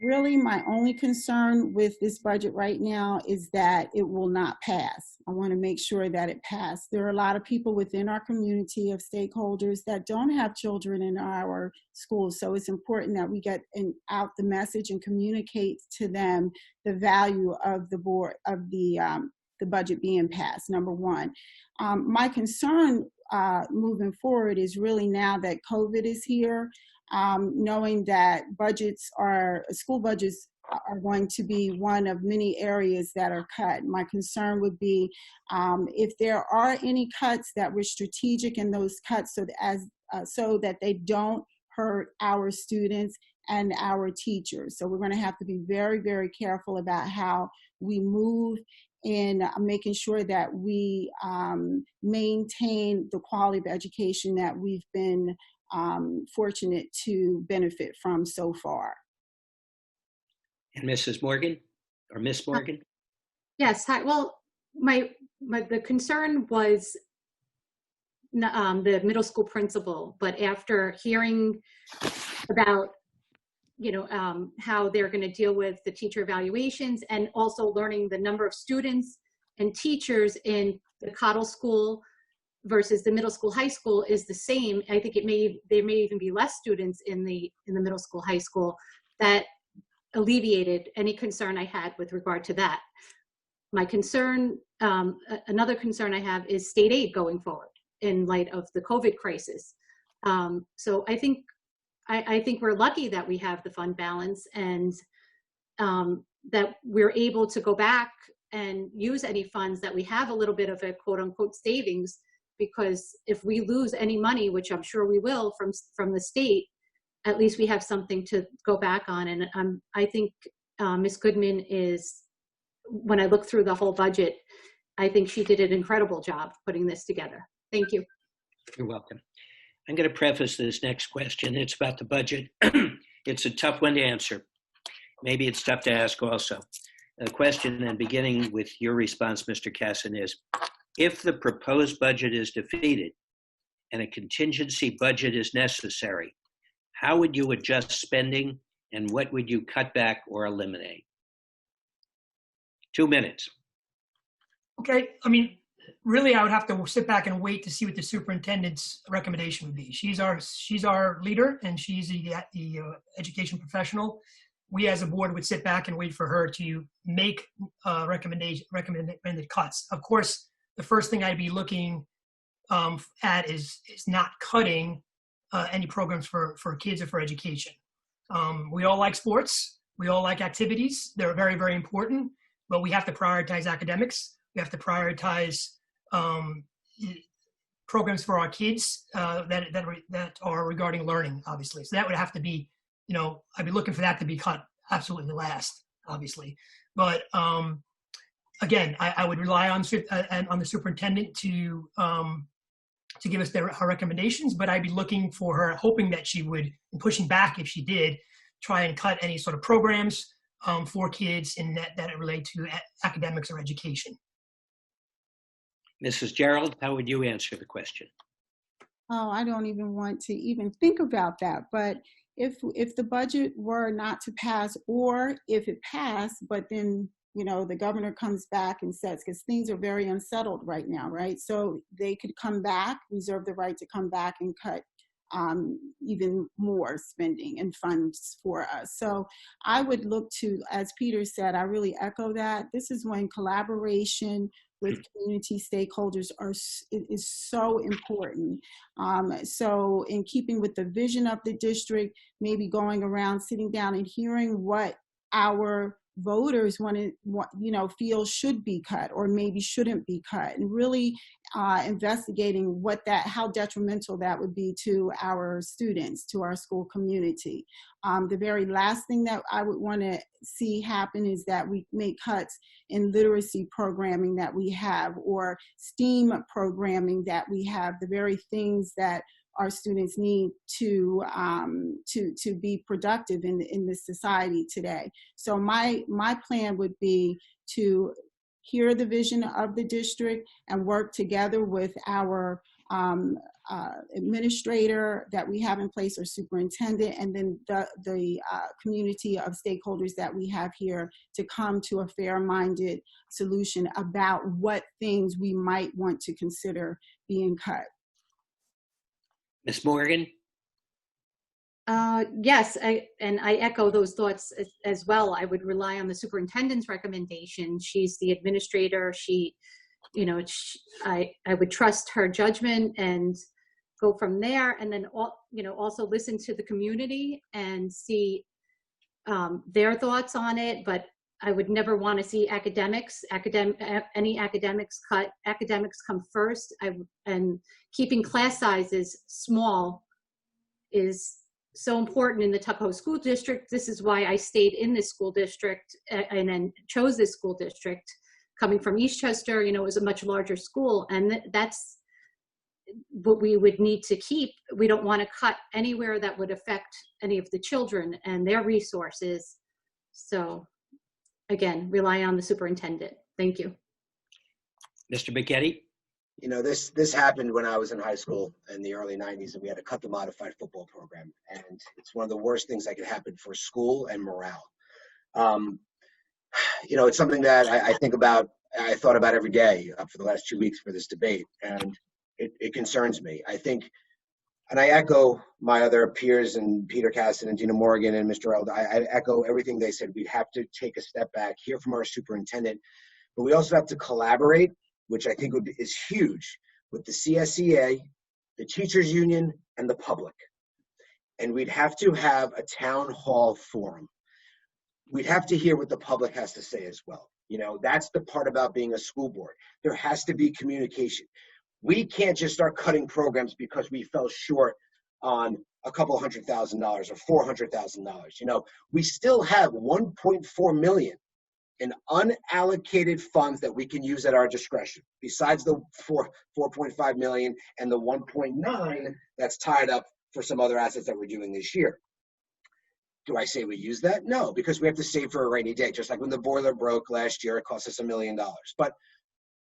Really, my only concern with this budget right now is that it will not pass. I want to make sure that it passed. There are a lot of people within our community of stakeholders that don't have children in our schools, so it's important that we get out the message and communicate to them the value of the board of the budget being passed. Number one, my concern moving forward is really now that COVID is here. Knowing that school budgets are going to be one of many areas that are cut. My concern would be if there are any cuts that were strategic in those cuts so that they don't hurt our students and our teachers. So we're going to have to be very, very careful about how we move in making sure that we maintain the quality of education that we've been fortunate to benefit from so far. And Mrs. Morgan or Miss Morgan? Yes. Hi. Well, the concern was the middle school principal, but after hearing about how they're going to deal with the teacher evaluations and also learning the number of students and teachers in the Cottle School versus the middle school, high school is the same. I think there may even be less students in the middle school, high school. That alleviated any concern I had with regard to that. My concern, another concern I have is state aid going forward in light of the COVID crisis. So I think we're lucky that we have the fund balance and that we're able to go back and use any funds that we have a little bit of a quote unquote savings, because if we lose any money, which I'm sure we will from the state, at least we have something to go back on. And I think Ms. Goodman is, when I look through the whole budget, I think she did an incredible job putting this together. Thank you. You're welcome. I'm going to preface this next question. It's about the budget. It's a tough one to answer. Maybe it's tough to ask also. The question, and beginning with your response, Mr. Casson, is, if the proposed budget is defeated and a contingency budget is necessary, how would you adjust spending and what would you cut back or eliminate? 2 minutes. Okay, I mean, really, I would have to sit back and wait to see what the superintendent's recommendation would be. She's our leader, and she's the education professional. We as a board would sit back and wait for her to make recommended cuts. Of course, the first thing I'd be looking at is not cutting any programs for kids or for education. We all like sports. We all like activities. They're very, very important, but we have to prioritize academics. We have to prioritize programs for our kids that are regarding learning, obviously. So that would have to be, I'd be looking for that to be cut absolutely last, obviously. But again, I would rely on the superintendent to give us her recommendations, but I'd be looking for her, hoping that she would, and pushing back if she did, try and cut any sort of programs for kids in that relate to academics or education. Mrs. Gerald, how would you answer the question? Oh, I don't even want to even think about that. But if the budget were not to pass, or if it passed, but then the governor comes back and says, because things are very unsettled right now, right? So they could come back, reserve the right to come back and cut even more spending and funds for us. So I would look to, as Peter said, I really echo that. This is when collaboration with community stakeholders is so important. So in keeping with the vision of the district, maybe going around, sitting down and hearing what our voters feel should be cut or maybe shouldn't be cut, and really investigating how detrimental that would be to our students, to our school community. The very last thing that I would want to see happen is that we make cuts in literacy programming that we have, or STEAM programming that we have, the very things that our students need to be productive in this society today. So my plan would be to hear the vision of the district and work together with our administrator that we have in place, or superintendent, and then the community of stakeholders that we have here, to come to a fair-minded solution about what things we might want to consider being cut. Ms. Morgan? Yes, I echo those thoughts as well. I would rely on the superintendent's recommendation. She's the administrator. I would trust her judgment and go from there. And then, also listen to the community and see their thoughts on it. But I would never want to see any academics cut. Academics come first. And keeping class sizes small is so important in the Tuckahoe School District. This is why I stayed in this school district and then chose this school district. Coming from Eastchester, it was a much larger school, and that's what we would need to keep. We don't want to cut anywhere that would affect any of the children and their resources. So again, rely on the superintendent. Thank you. Mr. Biggetti? This happened when I was in high school in the early 90s, and we had to cut the modified football program. And it's one of the worst things that could happen for school and morale. It's something that I think about, I thought about every day for the last 2 weeks for this debate, and it concerns me. I think, and I echo my other peers, and Peter Casson and Dina Morgan and Mr. Eld, I echo everything they said. We'd have to take a step back, hear from our superintendent, but we also have to collaborate, which I think is huge, with the CSEA, the teachers union, and the public. And we'd have to have a town hall forum. We'd have to hear what the public has to say as well. That's the part about being a school board. There has to be communication. We can't just start cutting programs because we fell short on a couple $100,000 or $400,000. We still have $1.4 million in unallocated funds that we can use at our discretion, besides the 4.5 million and the 1.9 that's tied up for some other assets that we're doing this year. Do I say we use that? No, because we have to save for a rainy day. Just like when the boiler broke last year, it cost us $1 million. But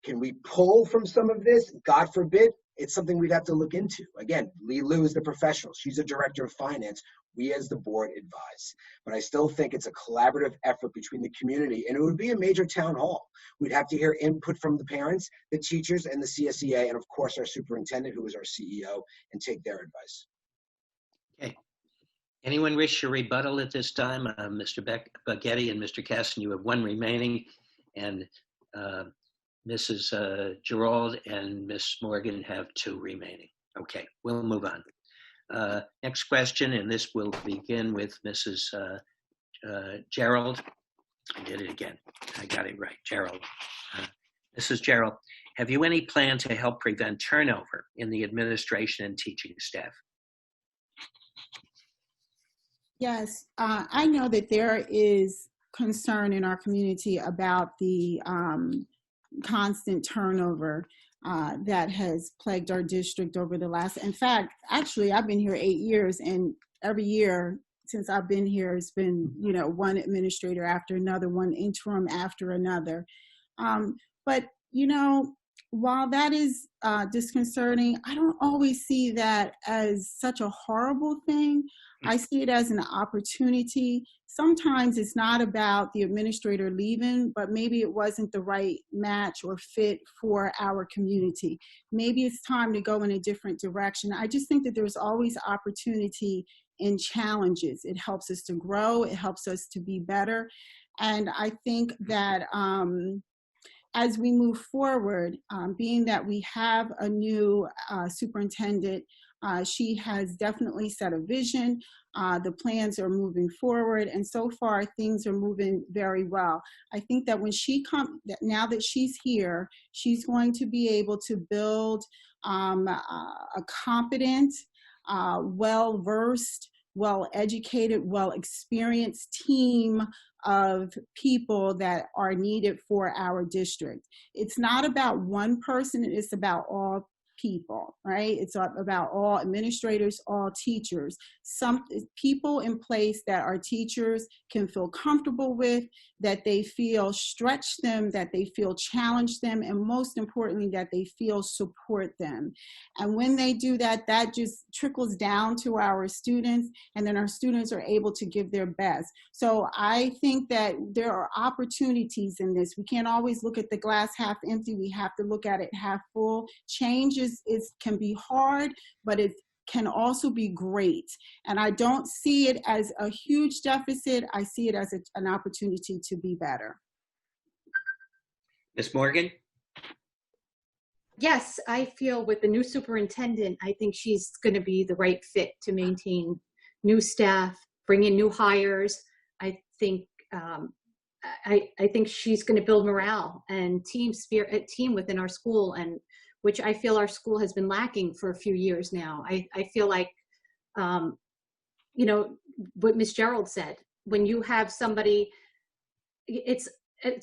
can we pull from some of this? God forbid. It's something we'd have to look into. Again, Lee Lou is the professional. She's a director of finance. We as the board advise. But I still think it's a collaborative effort between the community, and it would be a major town hall. We'd have to hear input from the parents, the teachers, and the CSEA, and of course our superintendent, who is our CEO, and take their advice. Okay. Anyone wish a rebuttal at this time? Mr. Biggetti and Mr. Casson, you have one remaining, and Mrs. Gerald and Ms. Morgan have 2 remaining. Okay, we'll move on. Next question, and this will begin with Mrs. Gerald. I did it again. I got it right, Gerald. Mrs. Gerald, have you any plan to help prevent turnover in the administration and teaching staff? Yes, I know that there is concern in our community about the constant turnover that has plagued our district over the last, in fact, actually, I've been here 8 years, and every year since I've been here, it's been, one administrator after another, one interim after another. But, while that is disconcerting, I don't always see that as such a horrible thing. I see it as an opportunity. Sometimes it's not about the administrator leaving, but maybe it wasn't the right match or fit for our community. Maybe it's time to go in a different direction. I just think that there's always opportunity in challenges. It helps us to grow. It helps us to be better. And I think that as we move forward, being that we have a new superintendent, she has definitely set a vision. The plans are moving forward, and so far things are moving very well. I think that when she now that she's here, she's going to be able to build a competent, well-versed, well-educated, well-experienced team of people that are needed for our district. It's not about one person, it's about all people, right? It's about all administrators, all teachers. Some people in place that our teachers can feel comfortable with, that they feel stretch them, that they feel challenge them, and most importantly, that they feel support them. And when they do that, that just trickles down to our students, and then our students are able to give their best. So I think that there are opportunities in this. We can't always look at the glass half empty. We have to look at it half full. Change can be hard, but it can also be great. And I don't see it as a huge deficit. I see it as an opportunity to be better. Ms. Morgan? Yes, I feel with the new superintendent, I think she's going to be the right fit to maintain new staff, bring in new hires. I think I think she's going to build morale and team within our school, and which I feel our school has been lacking for a few years now. I feel like, what Ms. Gerald said, when you have somebody, it's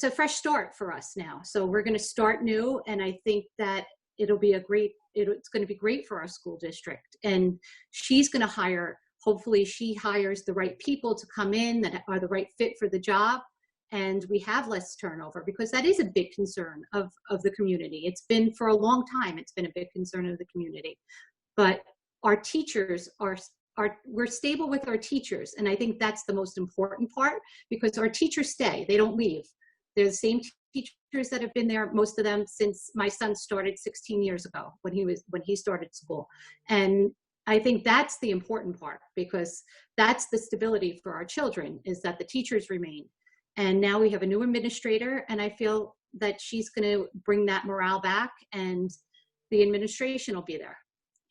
a fresh start for us now. So we're going to start new, and I think that it's going to be great for our school district. And she's going to hopefully she hires the right people to come in that are the right fit for the job. And we have less turnover, because that is a big concern of the community. It's been for a long time. It's been a big concern of the community. But our teachers we're stable with our teachers. And I think that's the most important part, because our teachers stay, they don't leave. They're the same teachers that have been there, most of them since my son started 16 years ago when he started school. And I think that's the important part, because that's the stability for our children, is that the teachers remain. And now we have a new administrator, and I feel that she's going to bring that morale back, and the administration will be there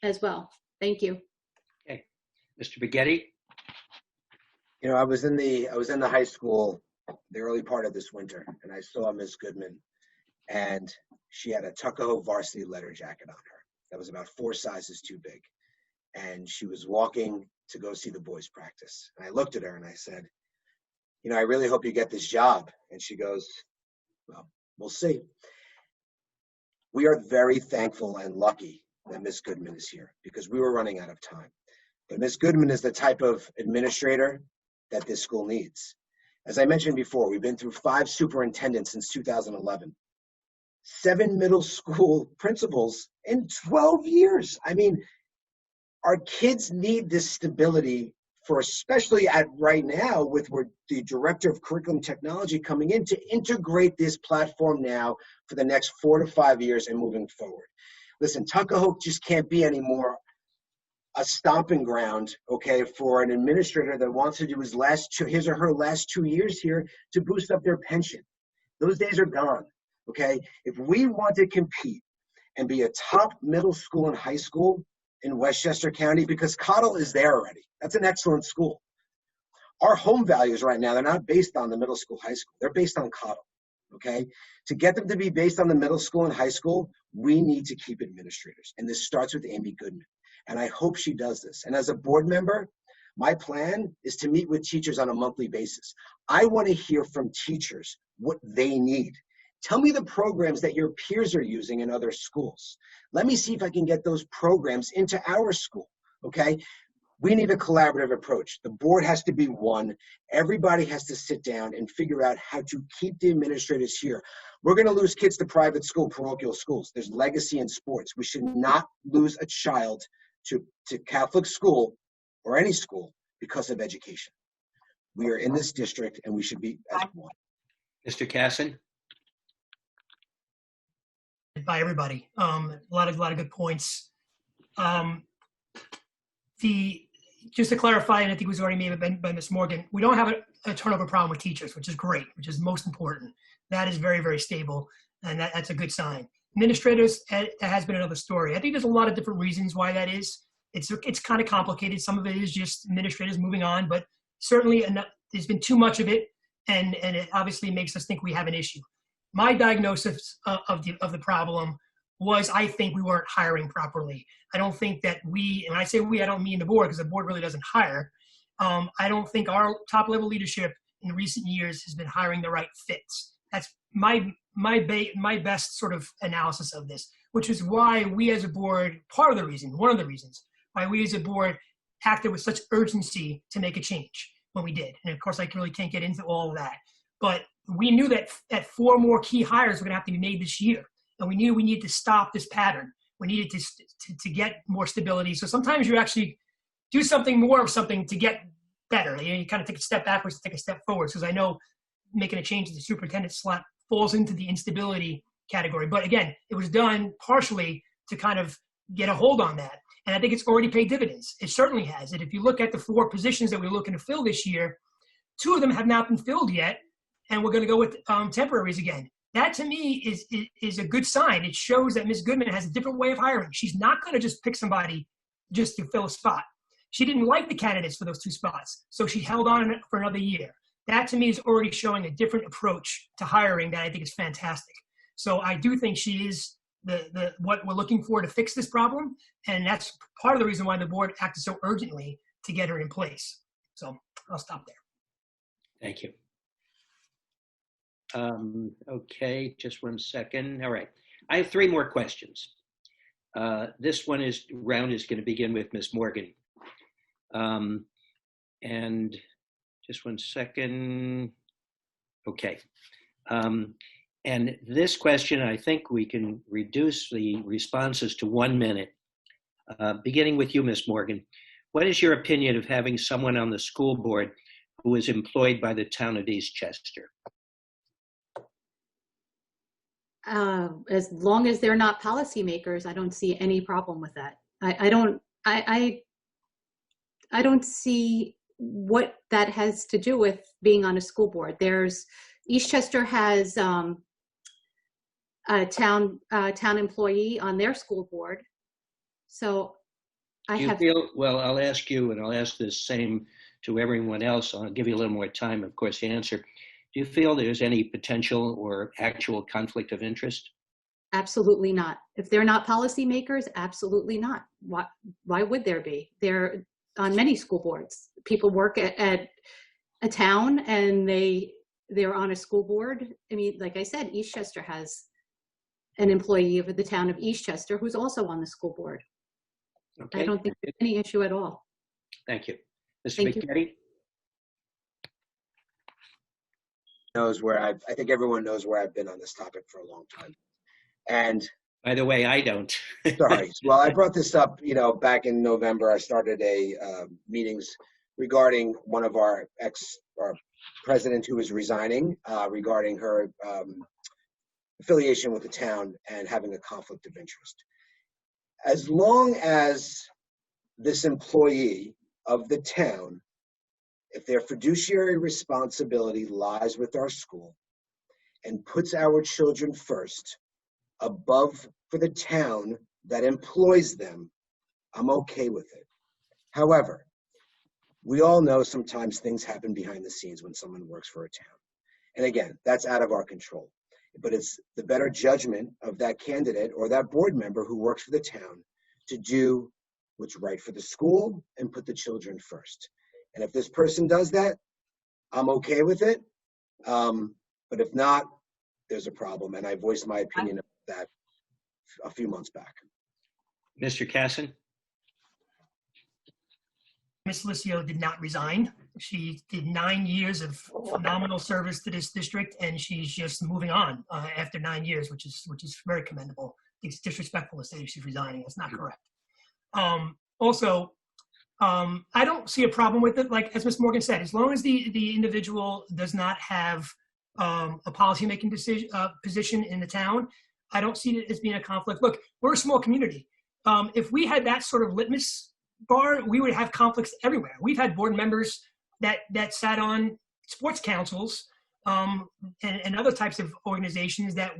as well. Thank you. Okay. Mr. Baghetti? I was in the high school the early part of this winter, and I saw Ms. Goodman, and she had a Tuckahoe varsity letter jacket on her that was about 4 sizes too big. And she was walking to go see the boys practice. And I looked at her and I said, I really hope you get this job. And she goes, well, we'll see. We are very thankful and lucky that Ms. Goodman is here, because we were running out of time. But Ms. Goodman is the type of administrator that this school needs. As I mentioned before, we've been through 5 superintendents since 2011, 7 middle school principals in 12 years. I mean, our kids need this stability, for especially at right now with the director of curriculum technology coming in, to integrate this platform now for the next 4 to 5 years and moving forward. Listen, Tuckahoe just can't be anymore a stomping ground, okay, for an administrator that wants to do his or her last 2 years here to boost up their pension. Those days are gone, okay? If we want to compete and be a top middle school and high school in Westchester County, because Cottle is there already. That's an excellent school. Our home values right now, they're not based on the middle school, high school. They're based on Cottle, okay? To get them to be based on the middle school and high school, we need to keep administrators. And this starts with Amy Goodman. And I hope she does this. And as a board member, my plan is to meet with teachers on a monthly basis. I want to hear from teachers what they need. Tell me the programs that your peers are using in other schools. Let me see if I can get those programs into our school, okay? We need a collaborative approach. The board has to be one. Everybody has to sit down and figure out how to keep the administrators here. We're going to lose kids to private school, parochial schools. There's legacy in sports. We should not lose a child to Catholic school or any school because of education. We are in this district and we should be as one. Mr. Casson? By everybody. A lot of good points. Just to clarify, and I think it was already made by Ms. Morgan, we don't have a turnover problem with teachers, which is great, which is most important. That is very, very stable, and that's a good sign. Administrators, that has been another story. I think there's a lot of different reasons why that is. It's kind of complicated. Some of it is just administrators moving on, but certainly there's been too much of it, and it obviously makes us think we have an issue. My diagnosis of the problem was I think we weren't hiring properly. I don't think that and when I say we, I don't mean the board, because the board really doesn't hire. I don't think our top level leadership in recent years has been hiring the right fits. That's my best sort of analysis of this, which is why we as a board, one of the reasons why we as a board acted with such urgency to make a change when we did. And of course, I really can't get into all of that. But we knew that 4 more key hires were going to have to be made this year. And we knew we needed to stop this pattern. We needed to get more stability. So sometimes you actually do something more of something to get better. You kind of take a step backwards, take a step forwards. Because I know making a change to the superintendent slot falls into the instability category. But again, it was done partially to kind of get a hold on that. And I think it's already paid dividends. It certainly has. And if you look at the 4 positions that we're looking to fill this year, 2 of them have not been filled yet. And we're going to go with temporaries again. That to me is a good sign. It shows that Ms. Goodman has a different way of hiring. She's not going to just pick somebody just to fill a spot. She didn't like the candidates for those 2 spots, so she held on for another year. That to me is already showing a different approach to hiring that I think is fantastic. So I do think she is the what we're looking for to fix this problem, and that's part of the reason why the board acted so urgently to get her in place. So I'll stop there. Thank you. Okay, just 1 second. All right. I have 3 more questions. This round is going to begin with Ms. Morgan. And just 1 second. Okay. And this question, I think we can reduce the responses to 1 minute. Beginning with you, Ms. Morgan. What is your opinion of having someone on the school board who is employed by the town of Eastchester? As long as they're not policymakers, I don't see any problem with that. I don't see what that has to do with being on a school board. Eastchester has a town employee on their school board. So well, I'll ask you, and I'll ask the same to everyone else. I'll give you a little more time, of course, to answer. Do you feel there's any potential or actual conflict of interest? Absolutely not. If they're not policymakers, absolutely not. Why would there be? They're on many school boards. People work at a town and they're on a school board. I mean, like I said, Eastchester has an employee of the town of Eastchester who's also on the school board. Okay. I don't think there's any issue at all. Thank you. Mr. McGetty? I think everyone knows where I've been on this topic for a long time. And by the way, I don't. Sorry. Well, I brought this up, back in November. I started meetings regarding one of our president who is resigning, regarding her affiliation with the town and having a conflict of interest. As long as this employee of the town, if their fiduciary responsibility lies with our school and puts our children first, above for the town that employs them, I'm okay with it. However, we all know sometimes things happen behind the scenes when someone works for a town. And again, that's out of our control. but it's the better judgment of that candidate or that board member who works for the town to do what's right for the school and put the children first. And if this person does that, I'm okay with it. But if not, there's a problem. And I voiced my opinion of that a few months back. Mr. Casson? Ms. Licio did not resign. She did 9 years of phenomenal service to this district, and she's just moving on after 9 years, which is very commendable. It's disrespectful to say she's resigning. That's not correct. Also, I don't see a problem with it. Like as Ms. Morgan said, as long as the individual does not have a policy-making position in the town, I don't see it as being a conflict. Look, we're a small community. If we had that sort of litmus bar, we would have conflicts everywhere. We've had board members that sat on sports councils and other types of organizations that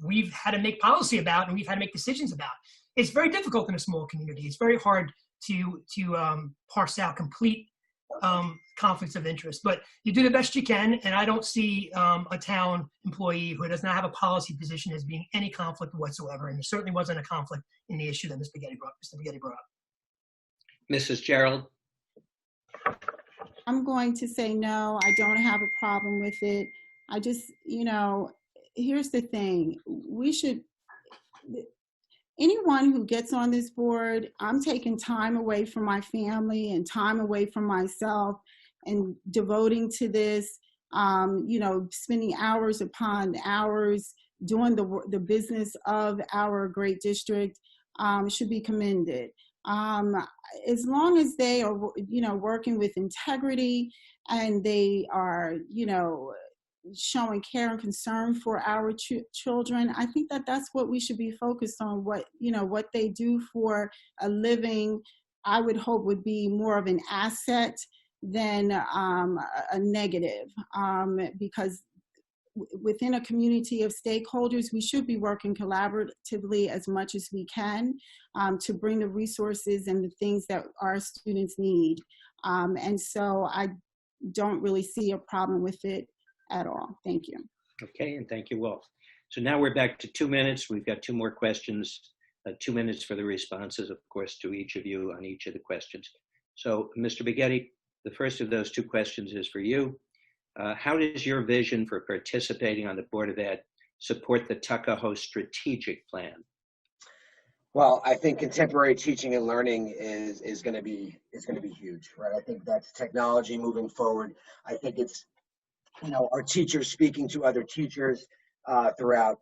we've had to make policy about and we've had to make decisions about. It's very difficult in a small community. It's very hard to parse out complete conflicts of interest, but you do the best you can, and I don't see a town employee who does not have a policy position as being any conflict whatsoever, and there certainly wasn't a conflict in the issue that Mr. Spaghetti brought up. Mrs. Gerald? I'm going to say no, I don't have a problem with it. I just, here's the thing. Anyone who gets on this board, I'm taking time away from my family and time away from myself and devoting to this, spending hours upon hours doing the business of our great district should be commended. As long as they are, working with integrity and they are, showing care and concern for our children, I think that's what we should be focused on. What they do for a living, I would hope would be more of an asset than a negative, because within a community of stakeholders, we should be working collaboratively as much as we can to bring the resources and the things that our students need. And so I don't really see a problem with it at all. Thank you. Okay, and thank you all. So now we're back to 2 minutes. We've got 2 more questions, 2 minutes for the responses, of course, to each of you on each of the questions. So Mr. Spaghetti, the first of those 2 questions is for you. How does your vision for participating on the Board of Ed support the Tuckahoe strategic plan? Well, I think contemporary teaching and learning is going to be huge, right? I think that's technology moving forward. I think it's our teachers speaking to other teachers throughout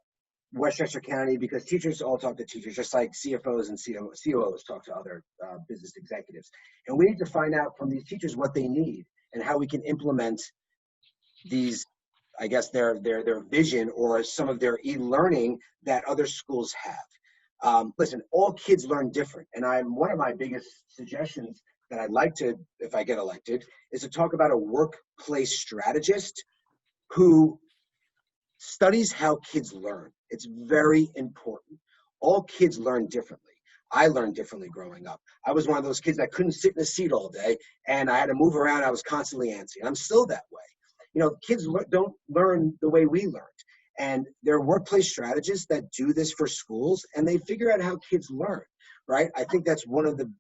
Westchester County, because teachers all talk to teachers, just like CFOs and COOs talk to other business executives. And we need to find out from these teachers what they need and how we can implement these, I guess, their vision or some of their e-learning that other schools have. Listen, all kids learn different. And one of my biggest suggestions that I'd like to, if I get elected, is to talk about a workplace strategist who studies how kids learn. It's very important. All kids learn differently. I learned differently growing up. I was one of those kids that couldn't sit in a seat all day, and I had to move around. I was constantly antsy, and I'm still that way. Kids don't learn the way we learned. And there are workplace strategists that do this for schools, and they figure out how kids learn, right? I think that's one of the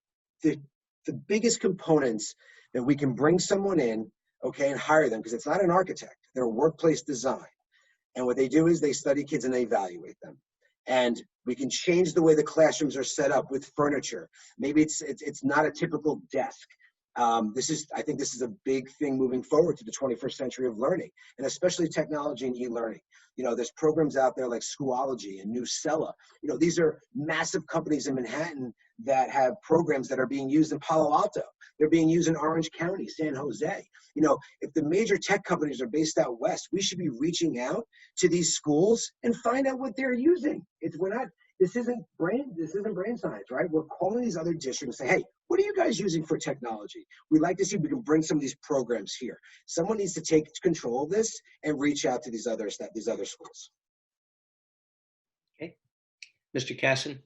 biggest components that we can bring someone in, okay, and hire them, because it's not an architect. They're workplace design. And what they do is they study kids and they evaluate them. And we can change the way the classrooms are set up with furniture. Maybe it's not a typical desk. I think this is a big thing moving forward to the 21st century of learning, and especially technology and e-learning. There's programs out there like Schoology and Nucella. These are massive companies in Manhattan that have programs that are being used in Palo Alto. They're being used in Orange County, San Jose. If the major tech companies are based out west, we should be reaching out to these schools and find out what they're using. This isn't brain science, right? We're calling these other districts and say, hey, what are you guys using for technology? We'd like to see if we can bring some of these programs here. Someone needs to take control of this and reach out to these other schools. Okay. Mr. Casson?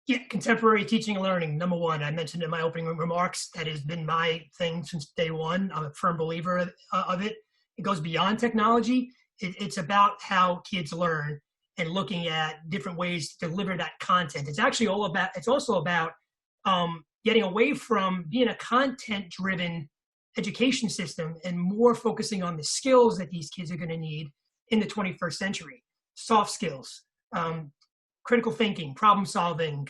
Yeah, contemporary teaching and learning, number one. I mentioned in my opening remarks that has been my thing since day one. I'm a firm believer of it. It goes beyond technology. It's about how kids learn and looking at different ways to deliver that content. It's actually it's also about getting away from being a content-driven education system and more focusing on the skills that these kids are going to need in the 21st century. Soft skills, critical thinking, problem solving,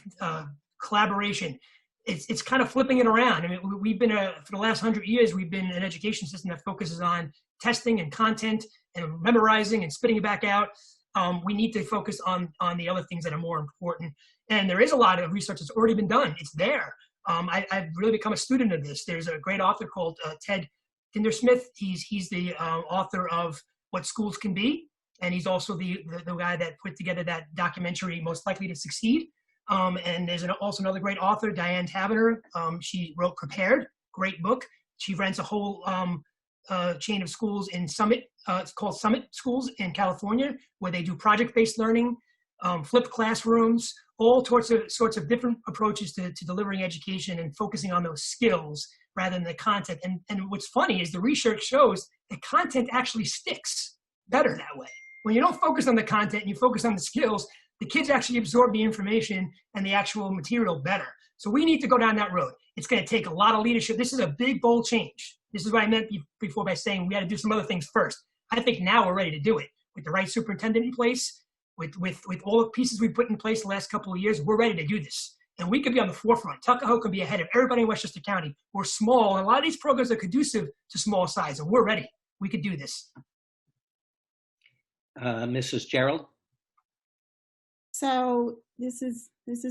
collaboration. It's kind of flipping it around. I mean, we've been for the last 100 years, we've been an education system that focuses on testing and content and memorizing and spitting it back out. We need to focus on the other things that are more important. And there is a lot of research that's already been done. It's there. I've really become a student of this. There's a great author called Ted Dintersmith. He's the author of What Schools Can Be. And he's also the guy that put together that documentary, Most Likely to Succeed. And there's also another great author, Diane Taverner. She wrote Prepared, great book. She runs a whole chain of schools in Summit. It's called Summit Schools in California, where they do project-based learning, flipped classrooms, all sorts of different approaches to delivering education and focusing on those skills rather than the content. And what's funny is the research shows that content actually sticks better that way. When you don't focus on the content and you focus on the skills, the kids actually absorb the information and the actual material better. So we need to go down that road. It's going to take a lot of leadership. This is a big, bold change. This is what I meant before by saying we got to do some other things first. I think now we're ready to do it. With the right superintendent in place, with all the pieces we put in place the last couple of years, we're ready to do this. And we could be on the forefront. Tuckahoe can be ahead of everybody in Westchester County. We're small, and a lot of these programs are conducive to small size, and we're ready. We could do this. Mrs. Gerald? So this is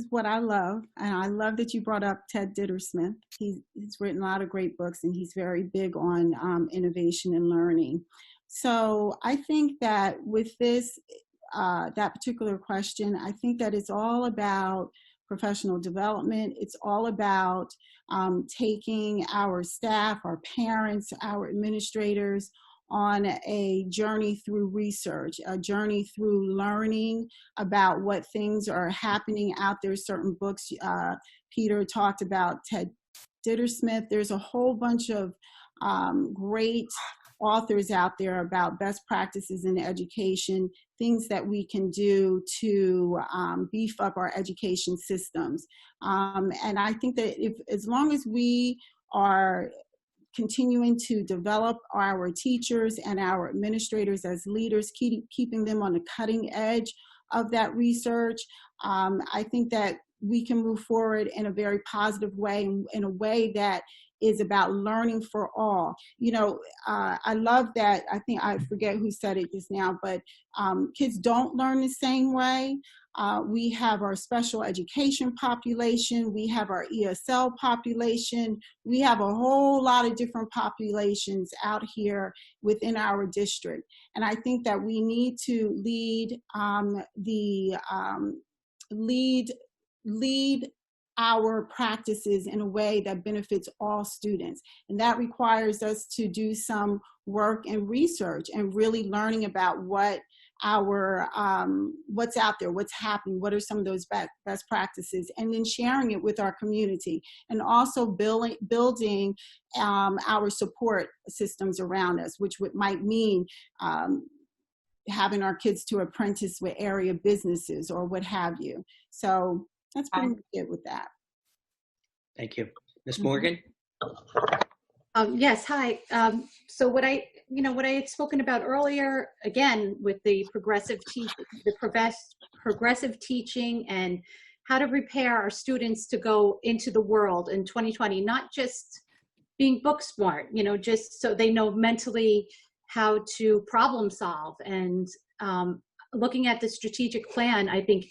what I love, and I love that you brought up Ted Dintersmith. He's written a lot of great books, and he's very big on innovation and learning. So I think that with this, that particular question, I think that it's all about professional development. It's all about taking our staff, our parents, our administrators on a journey through research, a journey through learning about what things are happening out there. Certain books, Peter talked about Ted Dintersmith. There's a whole bunch of great authors out there about best practices in education, things that we can do to beef up our education systems. And I think that as long as we are continuing to develop our teachers and our administrators as leaders, keeping them on the cutting edge of that research, I think that we can move forward in a very positive way, in a way that is about learning for all. You know, I love that. I think, I forget who said it just now, but kids don't learn the same way. We have our special education population. We have our ESL population. We have a whole lot of different populations out here within our district. And I think that we need to lead our practices in a way that benefits all students. And that requires us to do some work and research and really learning about what what's out there, what's happening, what are some of those best practices, and then sharing it with our community, and also building our support systems around us, which might mean having our kids to apprentice with area businesses or what have you. So that's pretty much it with that. Thank you. Ms. Morgan? Yes, hi. So what I had spoken about earlier, again, with the progressive teaching and how to prepare our students to go into the world in 2020, not just being book smart, just so they know mentally how to problem solve. And looking at the strategic plan, I think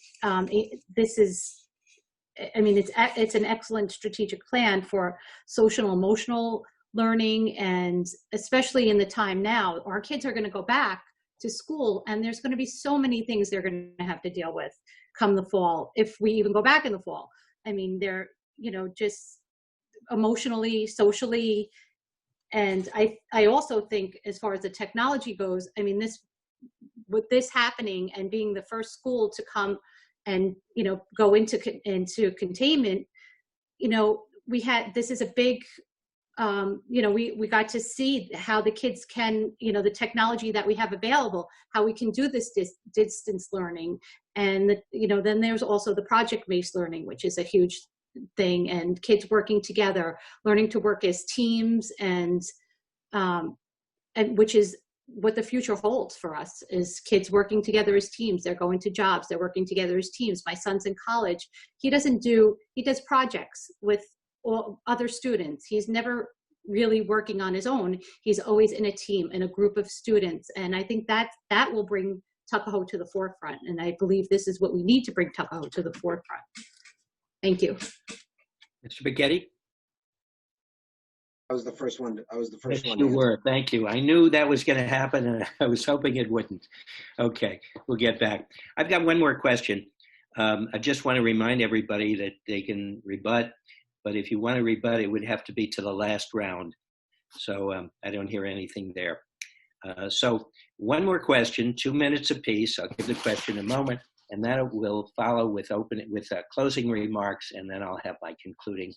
it's an excellent strategic plan for social and emotional learning, and especially in the time now, our kids are going to go back to school, and there's going to be so many things they're going to have to deal with come the fall, if we even go back in the fall. I mean, they're, just emotionally, socially, and I also think as far as the technology goes, I mean, with this happening and being the first school to come and, go into containment, this is a big we got to see how the kids can, the technology that we have available, how we can do this distance learning. And, then there's also the project-based learning, which is a huge thing, and kids working together, learning to work as teams, and which is what the future holds for us, is kids working together as teams. They're going to jobs, they're working together as teams. My son's in college. He does projects with all other students. He's never really working on his own. He's always in a team, in a group of students. And I think that will bring Tuckahoe to the forefront. And I believe this is what we need to bring Tuckahoe to the forefront. Thank you. Mr. Spaghetti? I was the first one. Yes, you were. Thank you. I knew that was going to happen, and I was hoping it wouldn't. Okay, we'll get back. I've got one more question. I just want to remind everybody that they can rebut, but if you want to rebut, it would have to be to the last round. So I don't hear anything there. So one more question, 2 minutes apiece. I'll give the question a moment, and that will follow with closing remarks, and then I'll have my concluding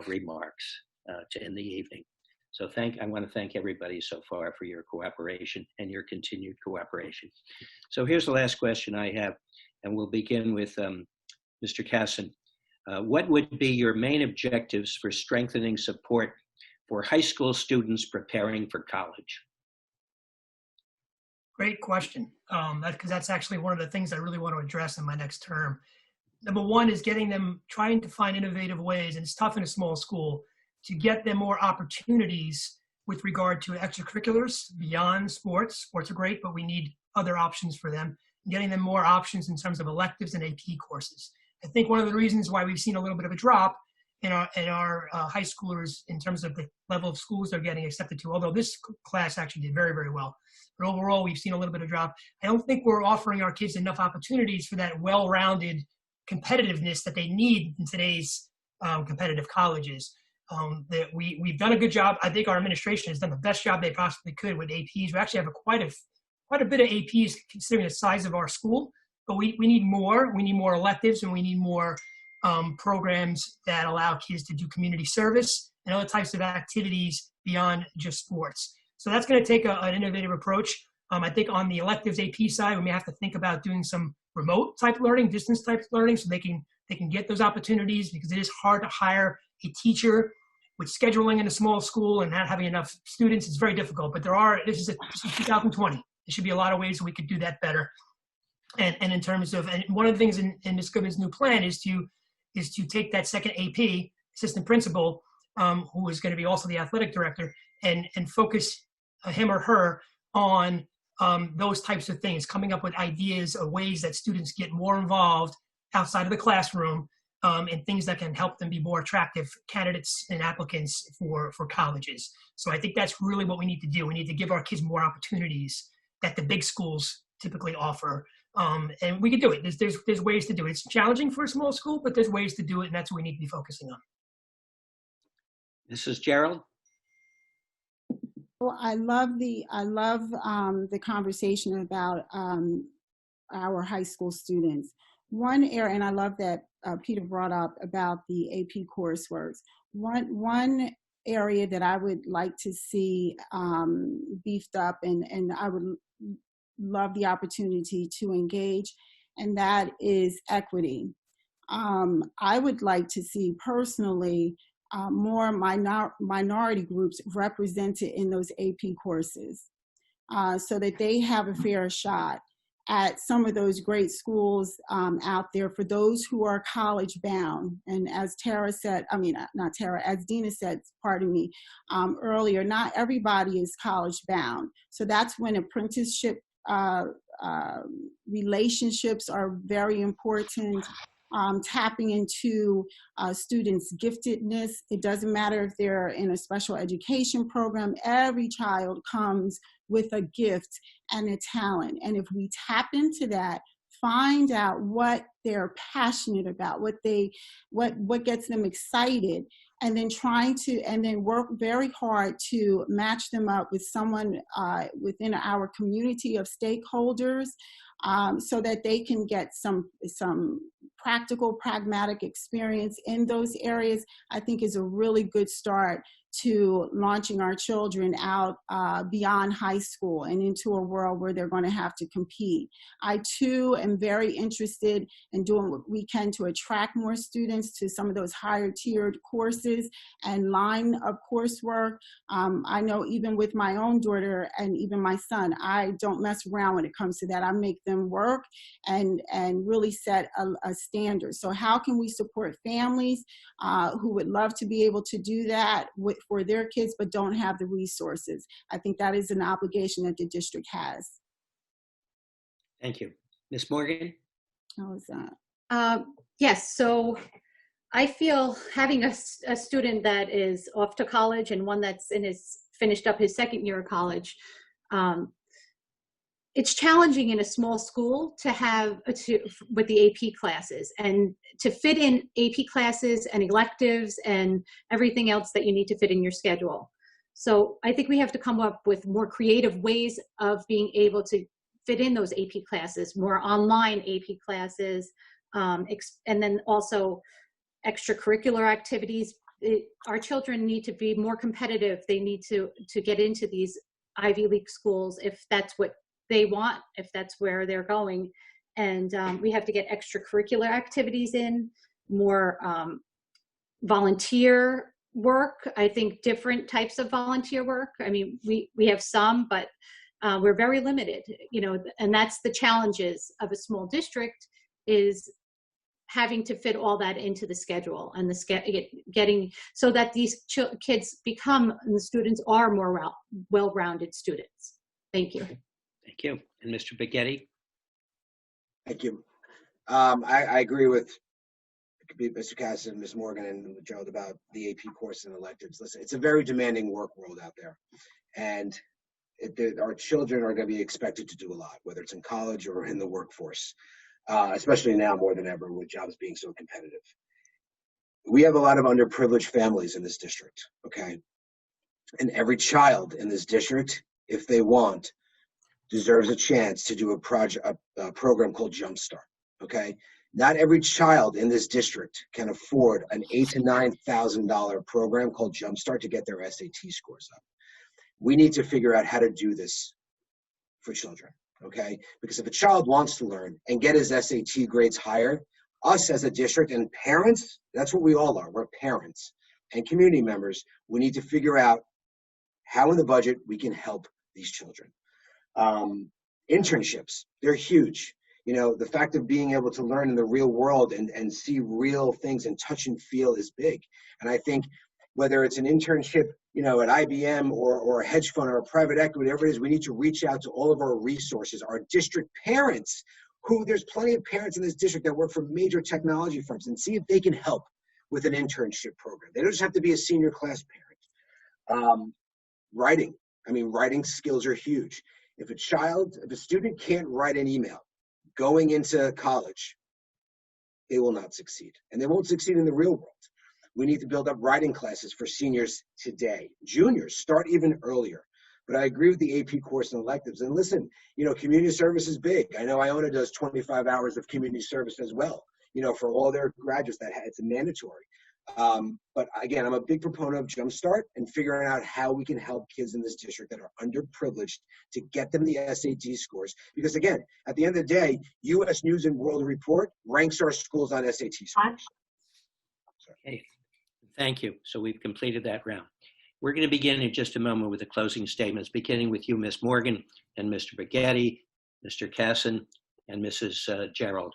remarks to end the evening. So I want to thank everybody so far for your cooperation and your continued cooperation. So here's the last question I have, and we'll begin with Mr. Casson. What would be your main objectives for strengthening support for high school students preparing for college? Great question, because that's actually one of the things I really want to address in my next term. Number one is getting them, trying to find innovative ways, and it's tough in a small school, to get them more opportunities with regard to extracurriculars beyond sports. Sports are great, but we need other options for them. Getting them more options in terms of electives and AP courses. I think one of the reasons why we've seen a little bit of a drop in our high schoolers in terms of the level of schools they're getting accepted to, although this class actually did very, very well. But overall, we've seen a little bit of drop. I don't think we're offering our kids enough opportunities for that well-rounded competitiveness that they need in today's competitive colleges. That we've done a good job. I think our administration has done the best job they possibly could with APs. We actually have quite a bit of APs considering the size of our school, but we need more. We need more electives, and we need more programs that allow kids to do community service and other types of activities beyond just sports. So that's going to take an innovative approach. I think on the electives AP side, we may have to think about doing some remote type learning, distance type learning, so they can get those opportunities, because it is hard to hire a teacher with scheduling in a small school and not having enough students. It's very difficult, but this is 2020. There should be a lot of ways we could do that better. And in terms of, and one of the things in Ms. Goodman's new plan is to take that second AP, assistant principal, who is going to be also the athletic director, and focus him or her on those types of things, coming up with ideas of ways that students get more involved outside of the classroom, and things that can help them be more attractive candidates and applicants for colleges. So I think that's really what we need to do. We need to give our kids more opportunities that the big schools typically offer. And we can do it. There's ways to do it. It's challenging for a small school, but there's ways to do it, and that's what we need to be focusing on. Mrs. Gerald? Well, I love the conversation about our high school students. One area, and I love that Peter brought up about the AP coursework. One area that I would like to see beefed up, and I would love the opportunity to engage, and that is equity. I would like to see personally more minority groups represented in those AP courses, so that they have a fair shot at some of those great schools out there for those who are college bound. And as Tara said, as Dina said, pardon me, earlier, not everybody is college bound. So that's when apprenticeship relationships are very important. Tapping into students' giftedness. It doesn't matter if they're in a special education program. Every child comes with a gift and a talent. And if we tap into that, find out what they're passionate about, what gets them excited, and then work very hard to match them up with someone within our community of stakeholders, so that they can get some practical, pragmatic experience in those areas, I think is a really good start to launching our children out beyond high school and into a world where they're going to have to compete. I too am very interested in doing what we can to attract more students to some of those higher tiered courses and line of coursework. I know even with my own daughter and even my son, I don't mess around when it comes to that. I make them work and really set a standard. So how can we support families who would love to be able to do that for their kids but don't have the resources? I think that is an obligation that the district has. Thank you. Ms. Morgan? How is that? Yes, so I feel having a student that is off to college and one that's finished up his second year of college, it's challenging in a small school to have with the AP classes and to fit in AP classes and electives and everything else that you need to fit in your schedule. So I think we have to come up with more creative ways of being able to fit in those AP classes, more online AP classes, and then also extracurricular activities. Our children need to be more competitive. They need to get into these Ivy League schools if that's what they want, if that's where they're going. And we have to get extracurricular activities in, more volunteer work. I think different types of volunteer work. I mean, we have some, but we're very limited, you know, and that's the challenges of a small district, is having to fit all that into the schedule and getting so that these kids become, and the students are more well-rounded students. Thank you. Thank you. And Mr. Baghetti? Thank you. I agree with Mr. Cass and Ms. Morgan and Gerald about the AP course and electives. Listen, it's a very demanding work world out there. And our children are going to be expected to do a lot, whether it's in college or in the workforce, especially now more than ever with jobs being so competitive. We have a lot of underprivileged families in this district, okay? And every child in this district, if they want, deserves a chance to do a program called Jumpstart, okay? Not every child in this district can afford an $8,000 to $9,000 program called Jumpstart to get their SAT scores up. We need to figure out how to do this for children, okay? Because if a child wants to learn and get his SAT grades higher, us as a district and parents, that's what we all are, we're parents and community members, we need to figure out how in the budget we can help these children. Internships, they're huge. You know, the fact of being able to learn in the real world and see real things and touch and feel is big. And I think whether it's an internship, you know, at IBM or a hedge fund or a private equity, whatever it is, we need to reach out to all of our resources, our district parents, who there's plenty of parents in this district that work for major technology firms, and see if they can help with an internship program. They don't just have to be a senior class parent. Writing, I mean, writing skills are huge. If a student can't write an email going into college, they will not succeed. And they won't succeed in the real world. We need to build up writing classes for seniors today. Juniors, start even earlier. But I agree with the AP course and electives. And listen, you know, community service is big. I know Iona does 25 hours of community service as well. You know, for all their graduates, it's mandatory. But again, I'm a big proponent of Jumpstart and figuring out how we can help kids in this district that are underprivileged to get them the SAT scores. Because again, at the end of the day, U.S. News and World Report ranks our schools on SAT scores. Okay, thank you. So we've completed that round. We're going to begin in just a moment with the closing statements, beginning with you, Ms. Morgan, and Mr. Baghetti, Mr. Casson, and Mrs. Gerald.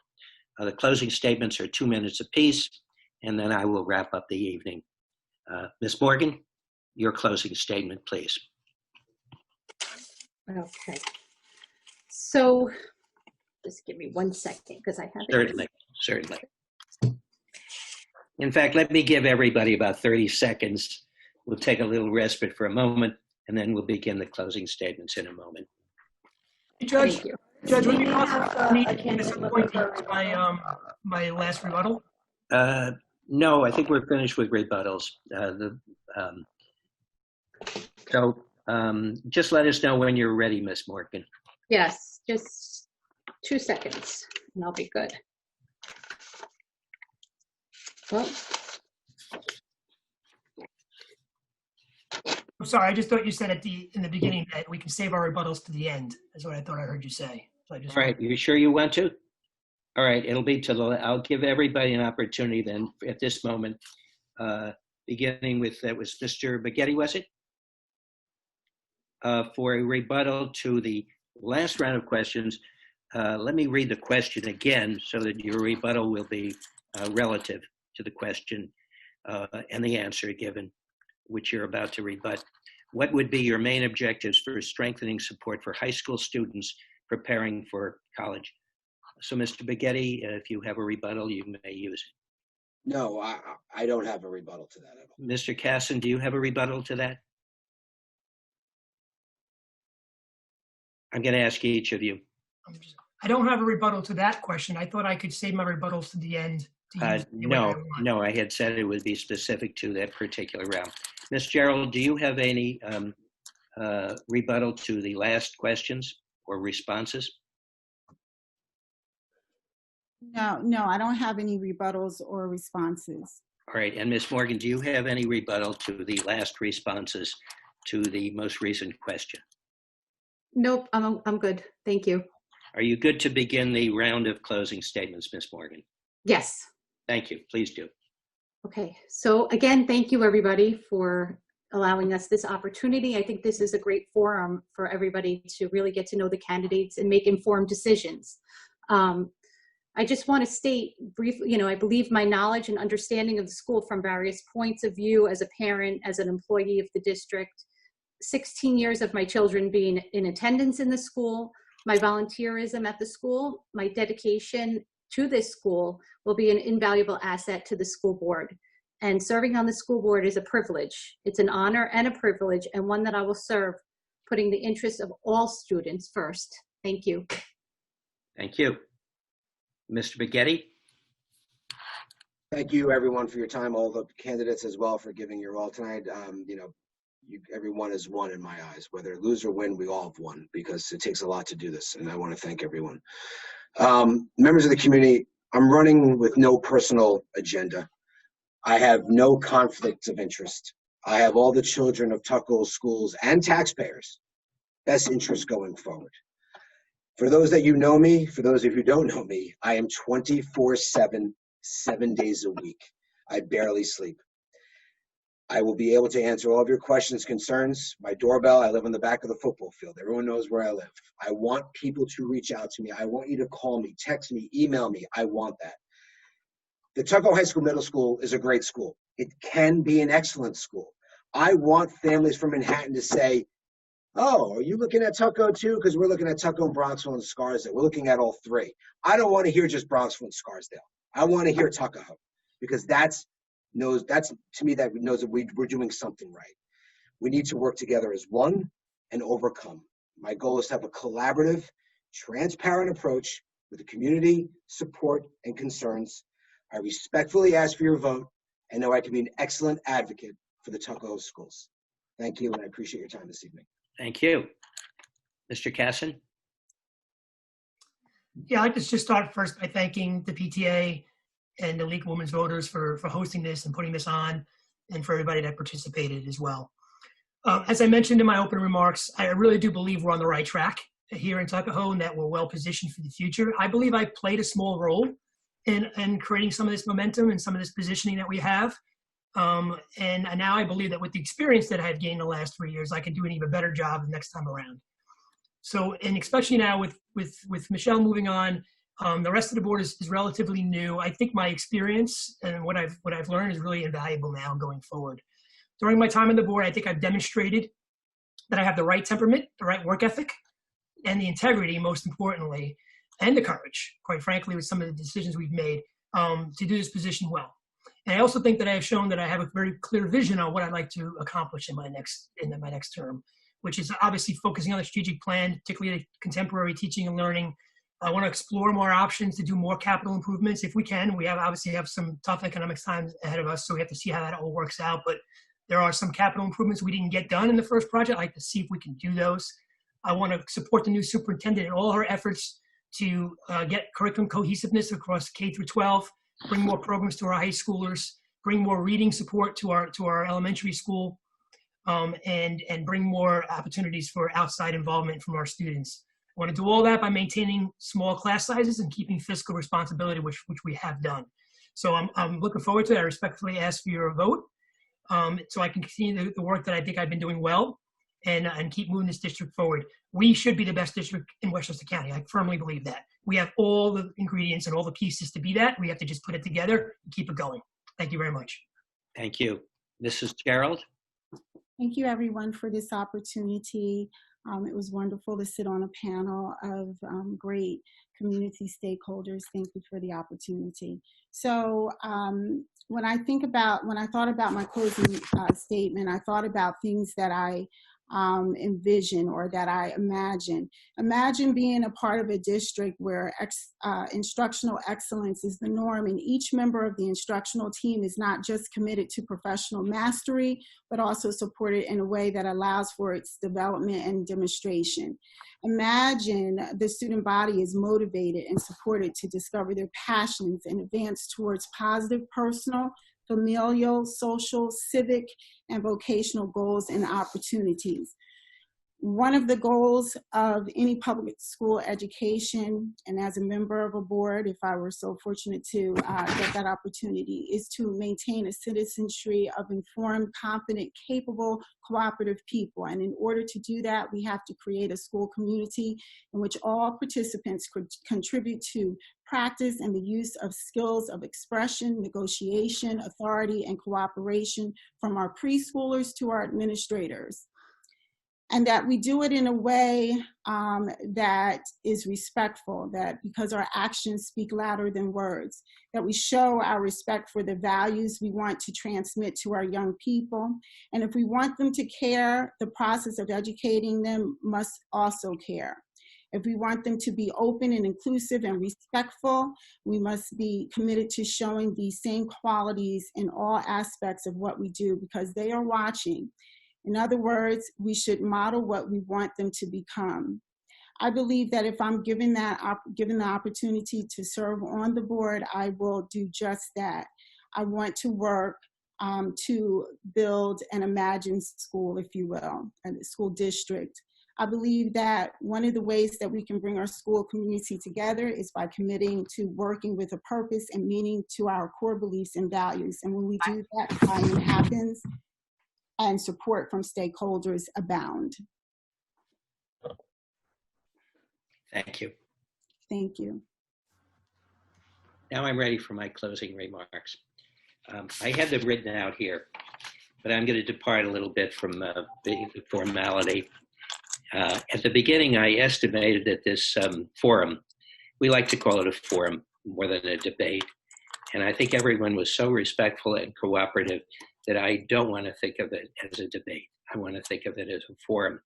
The closing statements are 2 minutes apiece, and then I will wrap up the evening. Ms. Morgan, your closing statement, please. Okay. So just give me 1 second because I have it. Certainly. In fact, let me give everybody about 30 seconds. We'll take a little respite for a moment, and then we'll begin the closing statements in a moment. Hey, Judge, Thank you. Judge, would it be possible for me at some point to use my last rebuttal? No, I think we're finished with rebuttals. So just let us know when you're ready, Ms. Morgan. Yes, just 2 seconds and I'll be good. Well, I'm sorry, I just thought you said in the beginning that we can save our rebuttals to the end. That's what I thought I heard you say. So I just All right, you sure you want to? All right, it'll be I'll give everybody an opportunity then at this moment, beginning with, that was Mr. Baghetti, was it? For a rebuttal to the last round of questions. Let me read the question again so that your rebuttal will be relative to the question and the answer given, which you're about to rebut. What would be your main objectives for strengthening support for high school students preparing for college? So, Mr. Baghetti, if you have a rebuttal, you may use it. No, I don't have a rebuttal to that at all. Mr. Casson, do you have a rebuttal to that? I'm going to ask each of you. I don't have a rebuttal to that question. I thought I could save my rebuttals to the end. No, I had said it would be specific to that particular round. Ms. Gerald, do you have any rebuttal to the last questions or responses? No, I don't have any rebuttals or responses. All right, and Ms. Morgan, do you have any rebuttal to the last responses to the most recent question? Nope, I'm good. Thank you. Are you good to begin the round of closing statements, Ms. Morgan? Yes. Thank you. Please do. Okay, so again, thank you everybody for allowing us this opportunity. I think this is a great forum for everybody to really get to know the candidates and make informed decisions. I just want to state briefly, I believe my knowledge and understanding of the school from various points of view as a parent, as an employee of the district, 16 years of my children being in attendance in the school, my volunteerism at the school, my dedication to this school will be an invaluable asset to the school board. And serving on the school board is a privilege. It's an honor and a privilege, and one that I will serve, putting the interests of all students first. Thank you. Thank you. Mr. Baghetti? Thank you, everyone, for your time, all the candidates as well for giving your all tonight. Everyone is one in my eyes. Whether lose or win, we all have won, because it takes a lot to do this, and I want to thank everyone. Members of the community, I'm running with no personal agenda. I have no conflicts of interest. I have all the children of Tuckahoe schools and taxpayers' best interest going forward. For those that you know me, for those of you who don't know me, I am 24/7, 7 days a week. I barely sleep. I will be able to answer all of your questions, concerns. My doorbell, I live on the back of the football field. Everyone knows where I live. I want people to reach out to me. I want you to call me, text me, email me. I want that. The Tuckahoe High School Middle School is a great school. It can be an excellent school. I want families from Manhattan to say, oh, are you looking at Tuckahoe too? Because we're looking at Tuckahoe, Bronxville, and Scarsdale. We're looking at all three. I don't want to hear just Bronxville and Scarsdale. I want to hear Tuckahoe, because that's to me that knows that we're doing something right. We need to work together as one and overcome. My goal is to have a collaborative, transparent approach with the community, support, and concerns. I respectfully ask for your vote and know I can be an excellent advocate for the Tuckahoe schools. Thank you, and I appreciate your time this evening. Thank you. Mr. Casson? Yeah, I'd like to just start first by thanking the PTA and the League of Women's Voters for hosting this and putting this on, and for everybody that participated as well. As I mentioned in my opening remarks, I really do believe we're on the right track here in Tuckahoe and that we're well positioned for the future. I believe I played a small role in creating some of this momentum and some of this positioning that we have. And now I believe that with the experience that I've gained the last 3 years, I can do an even better job the next time around. So, and especially now with Michelle moving on, the rest of the board is relatively new. I think my experience and what I've learned is really invaluable now going forward. During my time on the board, I think I've demonstrated that I have the right temperament, the right work ethic, and the integrity, most importantly, and the courage, quite frankly, with some of the decisions we've made, to do this position well. And I also think that I have shown that I have a very clear vision on what I'd like to accomplish in my next term, which is obviously focusing on the strategic plan, particularly contemporary teaching and learning. I want to explore more options to do more capital improvements if we can. We obviously have some tough economic times ahead of us, so we have to see how that all works out. But there are some capital improvements we didn't get done in the first project. I'd like to see if we can do those. I want to support the new superintendent in all her efforts to get curriculum cohesiveness across K through 12, bring more programs to our high schoolers, bring more reading support to our elementary school. and bring more opportunities for outside involvement from our students. I want to do all that by maintaining small class sizes and keeping fiscal responsibility, which we have done. So I'm looking forward to it. I respectfully ask for your vote so I can continue the work that I think I've been doing well and keep moving this district forward. We should be the best district in Westchester County. I firmly believe that. We have all the ingredients and all the pieces to be that. We have to just put it together and keep it going. Thank you very much. Thank you. Mrs. Gerald? Thank you, everyone, for this opportunity. It was wonderful to sit on a panel of great community stakeholders. Thank you for the opportunity. So when I thought about my closing statement, I thought about things that I envision or that I imagine. Imagine being a part of a district where instructional excellence is the norm, and each member of the instructional team is not just committed to professional mastery, but also supported in a way that allows for its development and demonstration. Imagine the student body is motivated and supported to discover their passions and advance towards positive personal, familial, social, civic, and vocational goals and opportunities. One of the goals of any public school education, and as a member of a board, if I were so fortunate to get that opportunity, is to maintain a citizenry of informed, confident, capable, cooperative people. And in order to do that, we have to create a school community in which all participants could contribute to practice and the use of skills of expression, negotiation, authority, and cooperation from our preschoolers to our administrators. And that we do it in a way that is respectful, that because our actions speak louder than words, that we show our respect for the values we want to transmit to our young people. And if we want them to care, the process of educating them must also care. If we want them to be open and inclusive and respectful, we must be committed to showing these same qualities in all aspects of what we do, because they are watching. In other words, we should model what we want them to become. I believe that if I'm given the opportunity to serve on the board, I will do just that. I want to work to build an imagined school, if you will, a school district. I believe that one of the ways that we can bring our school community together is by committing to working with a purpose and meaning to our core beliefs and values. And when we do that, buy-in happens and support from stakeholders abound. Thank you. Thank you. Now I'm ready for my closing remarks. I had them written out here, but I'm going to depart a little bit from the formality. At the beginning, I estimated that this forum, we like to call it a forum more than a debate, and I think everyone was so respectful and cooperative that I don't want to think of it as a debate. I want to think of it as a forum.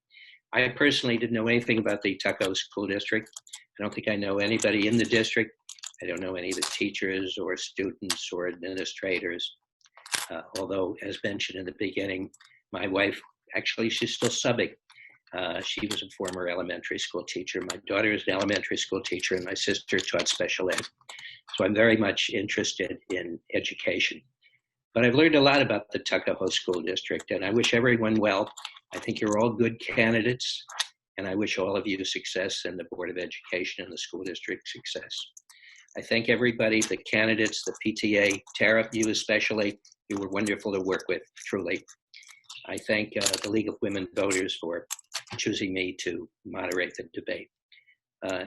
I personally didn't know anything about the Tuckahoe School District. I don't think I know anybody in the district. I don't know any of the teachers or students or administrators. Although, as mentioned in the beginning, my wife, actually, she's still subbing. She was a former elementary school teacher. My daughter is an elementary school teacher, and my sister taught special ed. So I'm very much interested in education. But I've learned a lot about the Tuckahoe School District, and I wish everyone well. I think you're all good candidates, and I wish all of you success and the Board of Education and the school district success. I thank everybody, the candidates, the PTA, Tara, you especially. You were wonderful to work with, truly. I thank the League of Women Voters for choosing me to moderate the debate.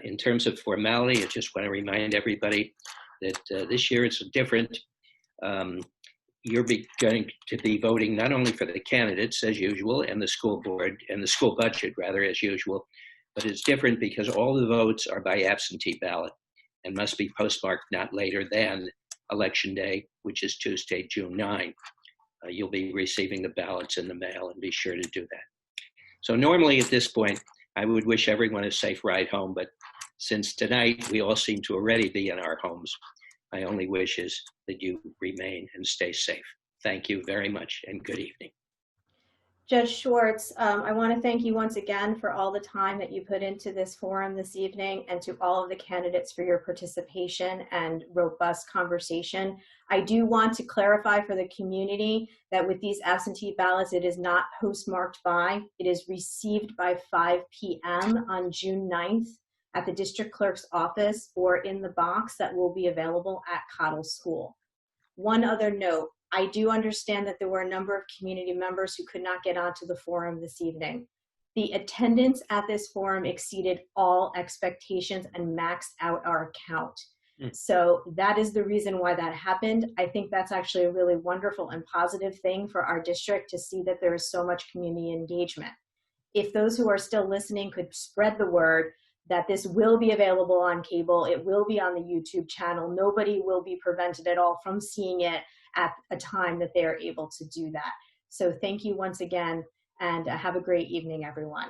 In terms of formality, I just want to remind everybody that this year it's different. You're going to be voting not only for the candidates as usual and the school board and the school budget rather as usual, but it's different because all the votes are by absentee ballot and must be postmarked not later than Election Day, which is Tuesday, June 9. You'll be receiving the ballots in the mail, and be sure to do that. So normally at this point, I would wish everyone a safe ride home, but since tonight we all seem to already be in our homes, my only wish is that you remain and stay safe. Thank you very much, and good evening. Judge Schwartz, I want to thank you once again for all the time that you put into this forum this evening, and to all of the candidates for your participation and robust conversation. I do want to clarify for the community that with these absentee ballots, it is not postmarked by, it is received by 5 p.m. on June 9th at the district clerk's office or in the box that will be available at Cottle School. One other note, I do understand that there were a number of community members who could not get onto the forum this evening. The attendance at this forum exceeded all expectations and maxed out our count. So that is the reason why that happened. I think that's actually a really wonderful and positive thing for our district to see that there is so much community engagement. If those who are still listening could spread the word that this will be available on cable, it will be on the YouTube channel, nobody will be prevented at all from seeing it at a time that they are able to do that. So thank you once again, and have a great evening, everyone.